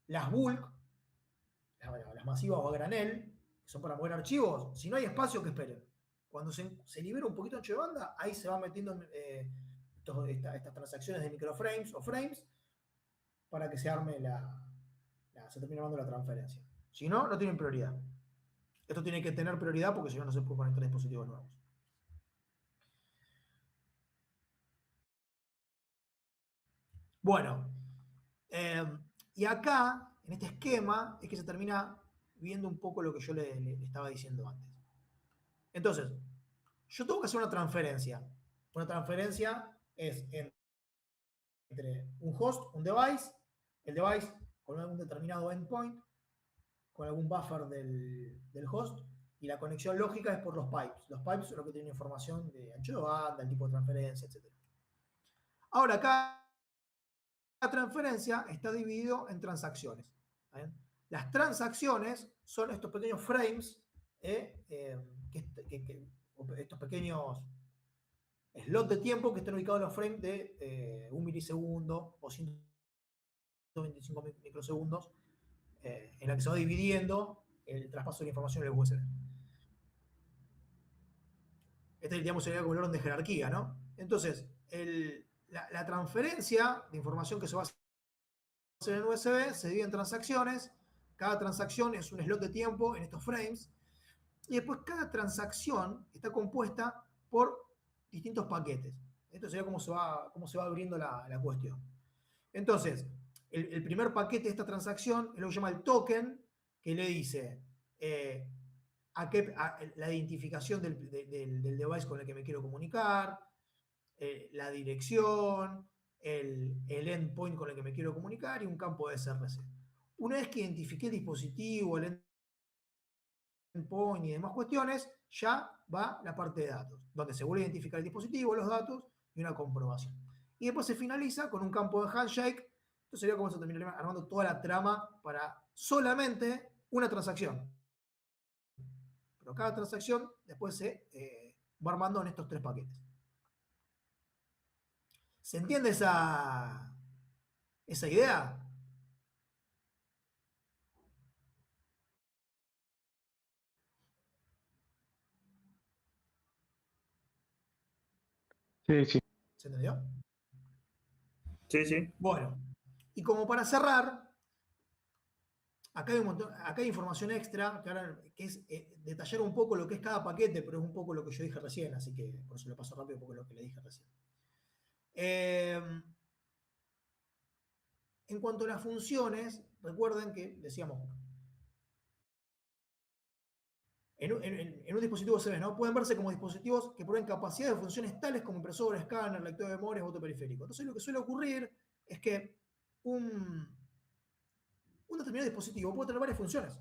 Las bulk, las masivas o a granel, que son para mover archivos, si no hay espacio, que esperen. Cuando se libera un poquito ancho de banda, ahí se van metiendo estas transacciones de microframes o frames para que se arme se termine armando la transferencia. Si no, no tienen prioridad. Esto tiene que tener prioridad porque si no, no se puede conectar dispositivos nuevos. Bueno, y acá, en este esquema, es que se termina viendo un poco lo que yo le estaba diciendo antes. Entonces, yo tengo que hacer una transferencia. Una transferencia es entre un host, un device, el device con algún determinado endpoint, con algún buffer del host, y la conexión lógica es por los pipes. Los pipes son los que tienen información de ancho de banda, el tipo de transferencia, etc. Ahora, cada transferencia está dividido en transacciones. ¿Bien? Las transacciones son estos pequeños frames, estos pequeños slots de tiempo que están ubicados en los frames de 1 milisegundo o 125 microsegundos, en la que se va dividiendo el traspaso de la información en el USB. Este, digamos, sería como el orden de jerarquía, ¿no? Entonces, la transferencia de información que se va a hacer en USB se divide en transacciones. Cada transacción es un slot de tiempo en estos frames. Y después cada transacción está compuesta por distintos paquetes. Esto sería cómo se va abriendo la cuestión. Entonces, el primer paquete de esta transacción es lo que se llama el token, que le dice la identificación del device con el que me quiero comunicar, la dirección, el endpoint con el que me quiero comunicar y un campo de SRC. Una vez que identifiqué el dispositivo, el endpoint y demás cuestiones, ya va la parte de datos, donde se vuelve a identificar el dispositivo, los datos y una comprobación. Y después se finaliza con un campo de handshake. Esto sería como se terminaría armando toda la trama para solamente una transacción. Pero cada transacción después se va armando en estos tres paquetes. ¿Se entiende esa idea? Sí, sí. ¿Se entendió? Sí, sí. Bueno, y como para cerrar, acá hay información extra, que es detallar un poco lo que es cada paquete, pero es un poco lo que yo dije recién, así que por eso lo paso rápido, porque es lo que le dije recién. En cuanto a las funciones, recuerden que decíamos, en un dispositivo USB, ¿no? Pueden verse como dispositivos que proveen capacidades de funciones tales como impresor, escáner, lector de memorias, voto periférico. Entonces lo que suele ocurrir es que un determinado dispositivo puede tener varias funciones.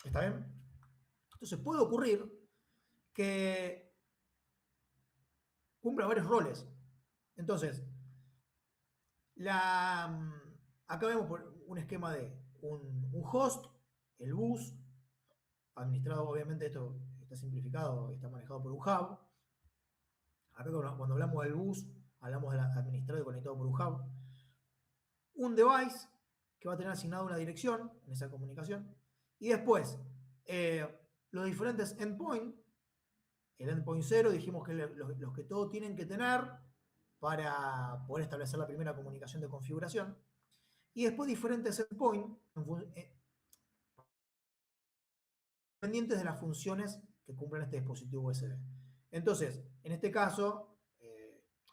¿Está bien? Entonces puede ocurrir que cumpla varios roles. Entonces, acá vemos un esquema de un host, el bus, administrado, obviamente esto está simplificado, está manejado por un hub. Acá cuando hablamos del bus, hablamos de administrado y conectado por un hub. Un device que va a tener asignado una dirección en esa comunicación. Y después, los diferentes endpoints. El endpoint 0 dijimos que los que todos tienen que tener para poder establecer la primera comunicación de configuración. Y después diferentes endpoints dependientes de las funciones que cumplen este dispositivo USB. Entonces, en este caso,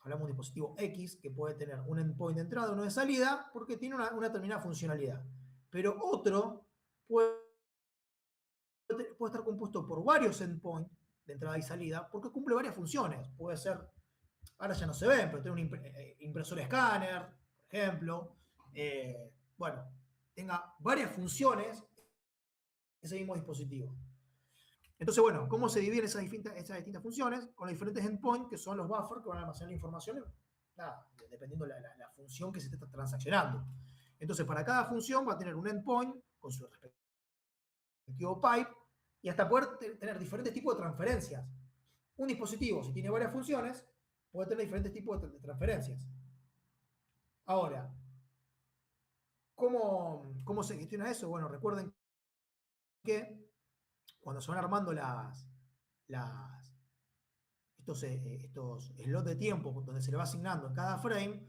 hablamos de un dispositivo X que puede tener un endpoint de entrada, uno de salida, porque tiene una determinada funcionalidad. Pero otro puede estar compuesto por varios endpoints de entrada y salida, porque cumple varias funciones. Puede ser, ahora ya no se ven, pero tiene un impresor escáner, por ejemplo. bueno, tenga varias funciones ese mismo dispositivo. Entonces, bueno, ¿cómo se dividen esas distintas funciones? Con los diferentes endpoints, que son los buffers que van a almacenar la información, nada, dependiendo de la función que se esté transaccionando. Entonces, para cada función va a tener un endpoint con su respectivo pipe y hasta poder tener diferentes tipos de transferencias. Un dispositivo, si tiene varias funciones, puede tener diferentes tipos de transferencias. Ahora, ¿cómo se gestiona eso? Bueno, recuerden que cuando se van armando estos slots de tiempo donde se le va asignando en cada frame,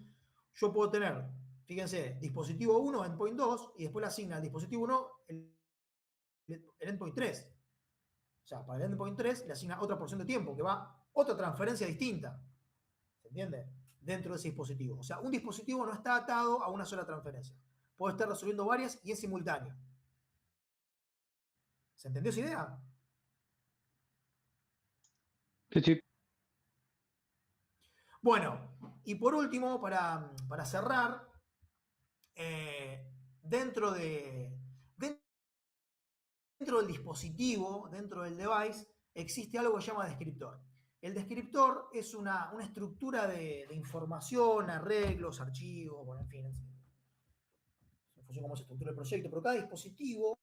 yo puedo tener, fíjense, dispositivo 1, endpoint 2, y después le asigna al dispositivo 1 el endpoint 3. O sea, para el endpoint 3 le asigna otra porción de tiempo, que va otra transferencia distinta. ¿Se entiende? Dentro de ese dispositivo. O sea, un dispositivo no está atado a una sola transferencia. Puede estar resolviendo varias y en simultáneo. ¿Se entendió esa idea? Sí, sí. Bueno, y por último, para cerrar, dentro del dispositivo, dentro del device, existe algo que se llama descriptor. El descriptor es una estructura de información, arreglos, archivos, bueno, en fin, en función de cómo se estructura el proyecto, pero cada dispositivo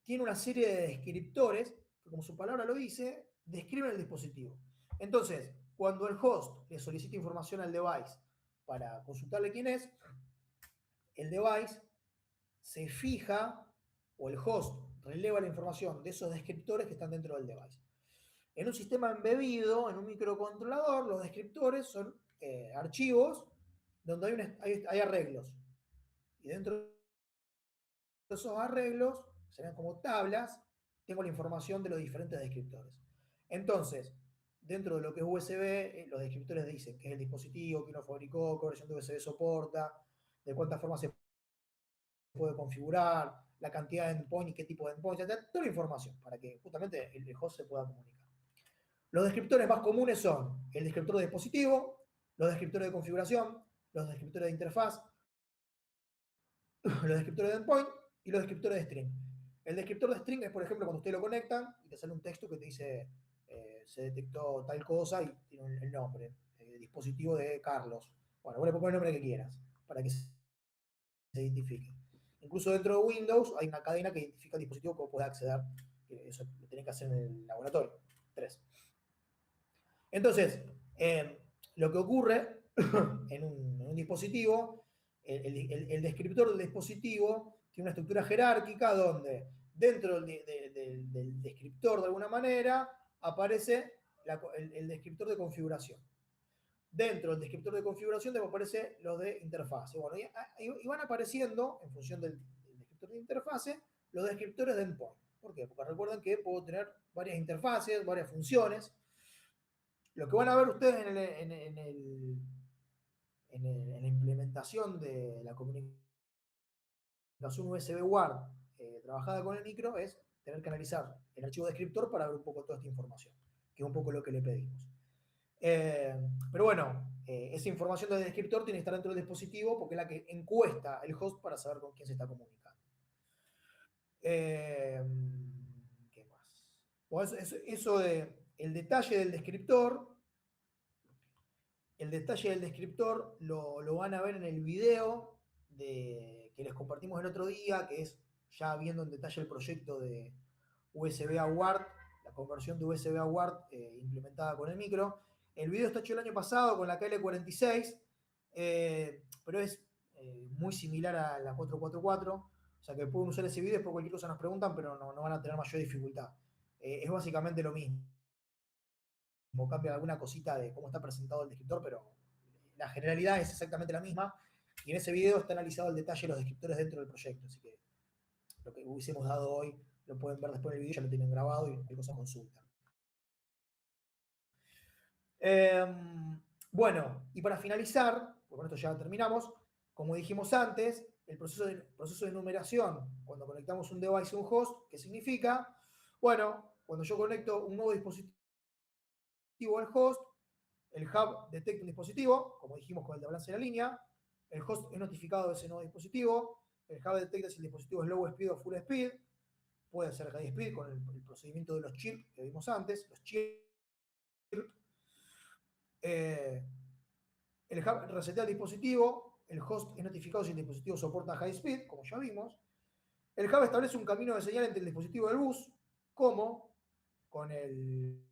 tiene una serie de descriptores que, como su palabra lo dice, describen el dispositivo. Entonces, cuando el host le solicita información al device para consultarle quién es, el device se fija, o el host releva la información de esos descriptores que están dentro del device. En un sistema embebido, en un microcontrolador, los descriptores son archivos donde hay arreglos. Y dentro de esos arreglos, se ven como tablas, tengo la información de los diferentes descriptores. Entonces, dentro de lo que es USB, los descriptores dicen qué es el dispositivo, quién lo fabricó, qué versión de USB soporta, de cuántas formas se puede configurar, la cantidad de endpoint y qué tipo de endpoint, toda la información para que justamente el host se pueda comunicar. Los descriptores más comunes son el descriptor de dispositivo, los descriptores de configuración, los descriptores de interfaz, los descriptores de endpoint y los descriptores de string. El descriptor de string es, por ejemplo, cuando ustedes lo conectan y te sale un texto que te dice se detectó tal cosa y tiene el nombre, dispositivo de Carlos. Bueno, vos le ponés el nombre que quieras para que se identifique. Incluso dentro de Windows hay una cadena que identifica el dispositivo que vos podés acceder. Eso lo tenés que hacer en el laboratorio. 3. Entonces, lo que ocurre en un dispositivo, el descriptor del dispositivo tiene una estructura jerárquica donde dentro del descriptor, de alguna manera, aparece el descriptor de configuración. Dentro del descriptor de configuración aparece los de interfase. Bueno, y van apareciendo, en función del descriptor de interfase, los descriptores de endpoint. ¿Por qué? Porque recuerden que puedo tener varias interfaces, varias funciones. Lo que van a ver ustedes en la implementación de la comunicación USB WART trabajada con el micro es tener que analizar el archivo descriptor para ver un poco toda esta información, que es un poco lo que le pedimos. Pero bueno, esa información del descriptor tiene que estar dentro del dispositivo porque es la que encuesta el host para saber con quién se está comunicando. ¿Qué más? Bueno, eso de el detalle del descriptor. El detalle del descriptor lo van a ver en el video que les compartimos el otro día, que es ya viendo en detalle el proyecto de USB a WART, la conversión de USB a WART implementada con el micro. El video está hecho el año pasado con la KL46, pero es muy similar a la 444, o sea que pueden usar ese video, después cualquier cosa nos preguntan, pero no van a tener mayor dificultad. Es básicamente lo mismo. Cambia alguna cosita de cómo está presentado el descriptor, pero la generalidad es exactamente la misma. Y en ese video está analizado el detalle de los descriptores dentro del proyecto. Así que lo que hubiésemos dado hoy lo pueden ver después en el video, ya lo tienen grabado y cualquier cosa consultan. Bueno, y para finalizar, porque con esto ya terminamos, como dijimos antes, el proceso de numeración, cuando conectamos un device a un host, ¿qué significa? Bueno, cuando yo conecto un nuevo dispositivo al host, el hub detecta un dispositivo, como dijimos con el de balance de la línea, el host es notificado de ese nuevo dispositivo, el hub detecta si el dispositivo es low speed o full speed, puede ser high speed con el procedimiento de los chirp que vimos antes, los chirp. El hub resetea el dispositivo, el host es notificado si el dispositivo soporta high speed, como ya vimos. El hub establece un camino de señal entre el dispositivo del bus, como con el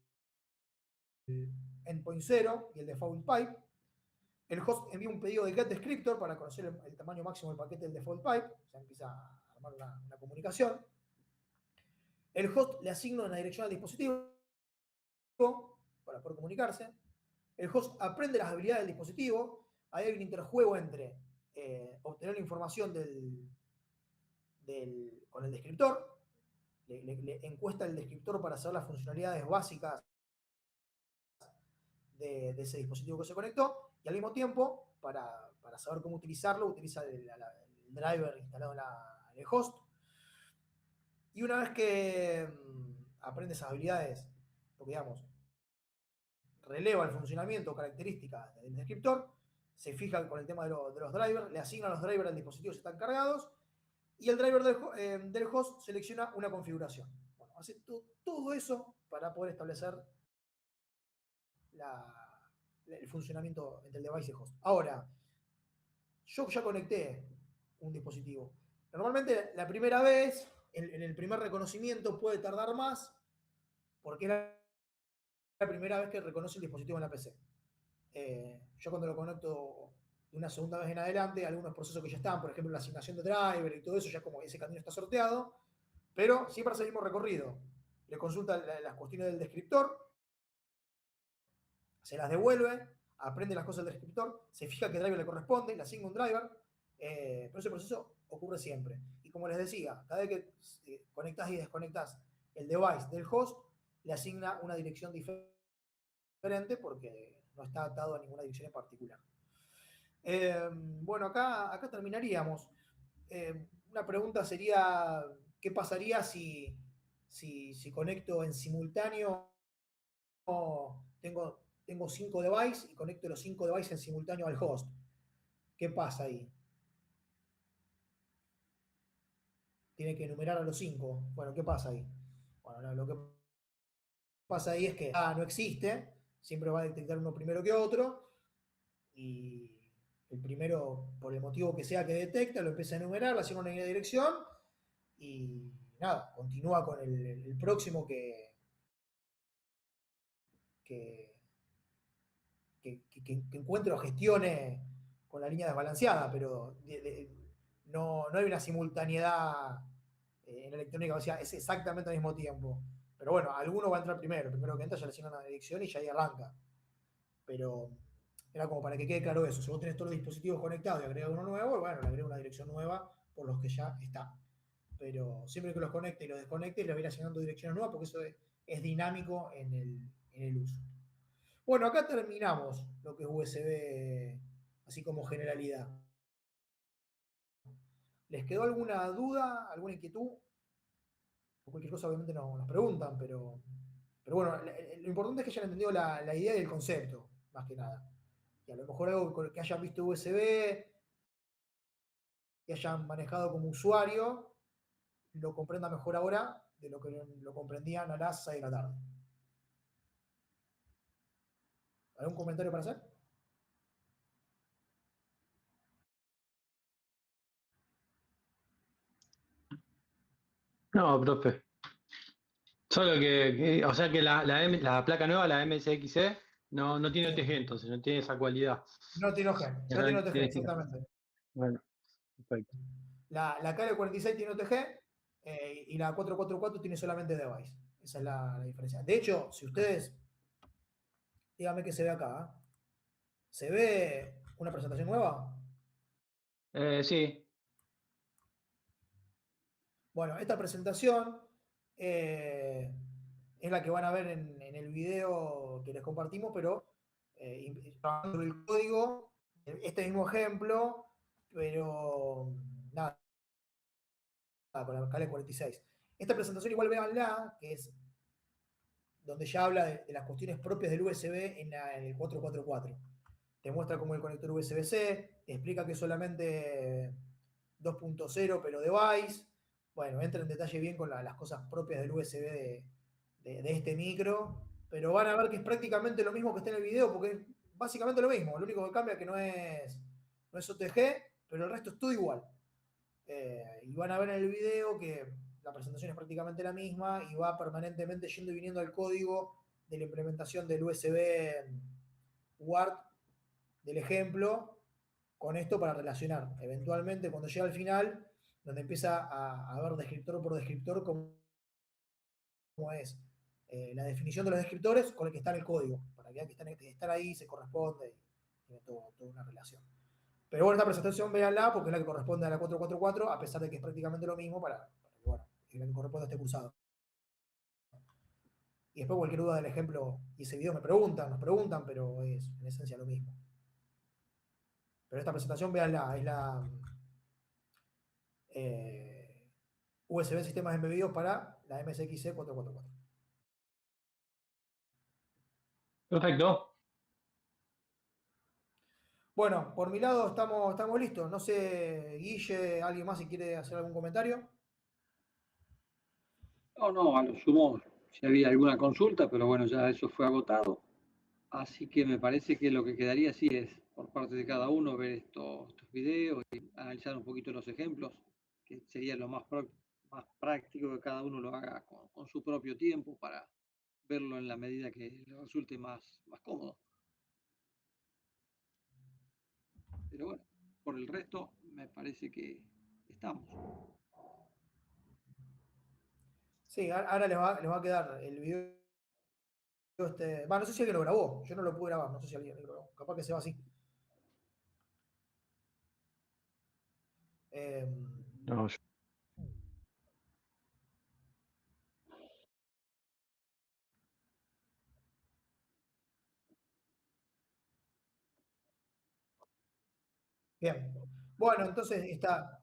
endpoint 0 y el default pipe. El host envía un pedido de get descriptor para conocer el tamaño máximo del paquete del default pipe, o sea, empieza a armar una comunicación. El host le asigna una dirección al dispositivo para poder comunicarse. El host aprende las habilidades del dispositivo. Ahí hay un interjuego entre obtener la información con el descriptor, le encuesta el descriptor para saber las funcionalidades básicas de ese dispositivo que se conectó, y al mismo tiempo, para saber cómo utilizarlo, utiliza el driver instalado en el host. Y una vez que aprende esas habilidades, porque digamos, releva el funcionamiento o características del descriptor, se fija con el tema de los drivers, le asigna los drivers al dispositivo si están cargados, y el driver del host selecciona una configuración. Bueno, hace todo eso para poder establecer el funcionamiento entre el device y el host. Ahora, yo ya conecté un dispositivo. Normalmente la primera vez, en el primer reconocimiento puede tardar más, porque es la primera vez que reconoce el dispositivo en la PC. Yo cuando lo conecto de una segunda vez en adelante, algunos procesos que ya están, por ejemplo la asignación de driver y todo eso, ya como ese camino está sorteado, pero siempre hace el mismo recorrido. Le consulta las cuestiones del descriptor, se las devuelve, aprende las cosas del descriptor, se fija qué driver le corresponde, le asigna un driver, pero ese proceso ocurre siempre. Y como les decía, cada vez que conectas y desconectas el device del host, le asigna una dirección diferente porque no está atado a ninguna dirección en particular. Bueno, acá terminaríamos. Una pregunta sería, ¿qué pasaría si conecto en simultáneo? Tengo 5 devices y conecto los 5 devices en simultáneo al host. ¿Qué pasa ahí? Tiene que enumerar a los 5. Bueno, ¿qué pasa ahí? Bueno, lo que pasa ahí es que no existe, siempre va a detectar uno primero que otro, y el primero, por el motivo que sea que detecta, lo empieza a enumerar, le asigna una dirección, y nada, continúa con el próximo que encuentre o gestione con la línea desbalanceada, pero no hay una simultaneidad en electrónica, o sea, es exactamente al mismo tiempo. Pero bueno, alguno va a entrar primero, el primero que entra ya le asigna una dirección y ya ahí arranca. Pero era como para que quede claro eso. Si vos tenés todos los dispositivos conectados y agregas uno nuevo, bueno, le agrega una dirección nueva por los que ya está. Pero siempre que los conecte y los desconecte, le va a ir asignando direcciones nuevas porque eso es dinámico en el uso. Bueno, acá terminamos lo que es USB, así como generalidad. ¿Les quedó alguna duda, alguna inquietud? O cualquier cosa obviamente nos preguntan, pero bueno, lo importante es que hayan entendido la idea y el concepto, más que nada. Y a lo mejor algo que hayan visto USB, que hayan manejado como usuario, lo comprenda mejor ahora de lo que lo comprendían a las 6 de la tarde. ¿Algún comentario para hacer? No, profe. Solo o sea que la placa nueva, la MSXE, no tiene Sí. OTG, entonces, no tiene esa cualidad. No tiene OTG, no tiene OTG, exactamente. Bueno, perfecto. La KL46 tiene OTG y la 444 tiene solamente device. Esa es la diferencia. De hecho, si ustedes, díganme qué se ve acá. ¿Se ve una presentación nueva? Sí. Bueno, esta presentación es la que van a ver en el video que les compartimos, pero trabajando el código, este mismo ejemplo, pero nada, con la KL46. Esta presentación igual véanla, que es donde ya habla de las cuestiones propias del USB en el 444. te muestra cómo el conector USB-C, te explica que es solamente 2.0 pero device. Bueno, entra en detalle bien con las cosas propias del USB de este micro, pero van a ver que es prácticamente lo mismo que está en el video, porque es básicamente lo mismo. Lo único que cambia es que no es OTG, pero el resto es todo igual. Y van a ver en el video que la presentación es prácticamente la misma y va permanentemente yendo y viniendo al código de la implementación del USB WART del ejemplo con esto para relacionar. Eventualmente, cuando llega al final, donde empieza a ver descriptor por descriptor cómo es la definición de los descriptores con el que está en el código, para que vean que están ahí, se corresponde y tiene toda una relación. Pero bueno, esta presentación véanla porque es la que corresponde a la 444, a pesar de que es prácticamente lo mismo para que, bueno, es la que corresponde a este cursado. Y después cualquier duda del ejemplo y ese video nos preguntan, pero es en esencia lo mismo. Pero esta presentación, véanla, es la USB sistemas embebidos para la MSXC 444. Perfecto. Bueno, por mi lado estamos listos. No sé, Guille, alguien más si quiere hacer algún comentario. No, a lo sumo si había alguna consulta, pero bueno, ya eso fue agotado. Así que me parece que lo que quedaría sí es, por parte de cada uno, ver estos videos y analizar un poquito los ejemplos, que sería lo más práctico que cada uno lo haga con su propio tiempo para verlo en la medida que le resulte más cómodo. Pero bueno, por el resto me parece que estamos. Sí, ahora les va a quedar el video. No sé si alguien lo grabó. Yo no lo pude grabar. No sé si alguien lo grabó. Capaz que se va así. No, Bien. Bueno, entonces está.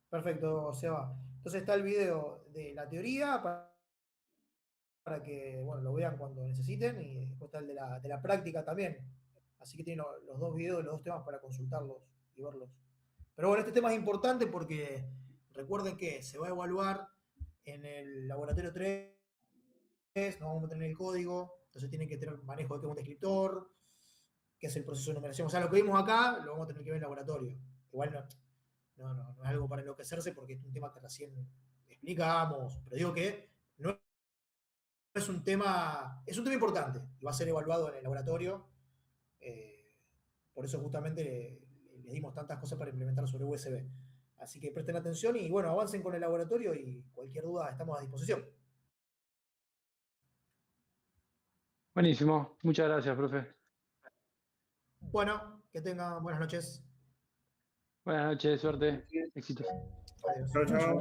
Perfecto, se va. Entonces está el video de la teoría para que bueno, lo vean cuando necesiten y después está el de la práctica también. Así que tienen los dos videos, los dos temas para consultarlos y verlos. Pero bueno, este tema es importante porque recuerden que se va a evaluar en el laboratorio 3, no vamos a meter en el código, entonces tienen que tener manejo de qué es un descriptor, qué es el proceso de numeración. O sea, lo que vimos acá lo vamos a tener que ver en el laboratorio. Igual no es algo para enloquecerse porque es un tema que recién explicamos, pero digo que no es un tema importante y va a ser evaluado en el laboratorio. Por eso justamente le dimos tantas cosas para implementar sobre USB. Así que presten atención y bueno, avancen con el laboratorio y cualquier duda estamos a disposición. buenísimo. Muchas gracias, profe. Bueno, que tengan buenas noches. Buenas noches, suerte, éxitos. Adiós. Chao, chao.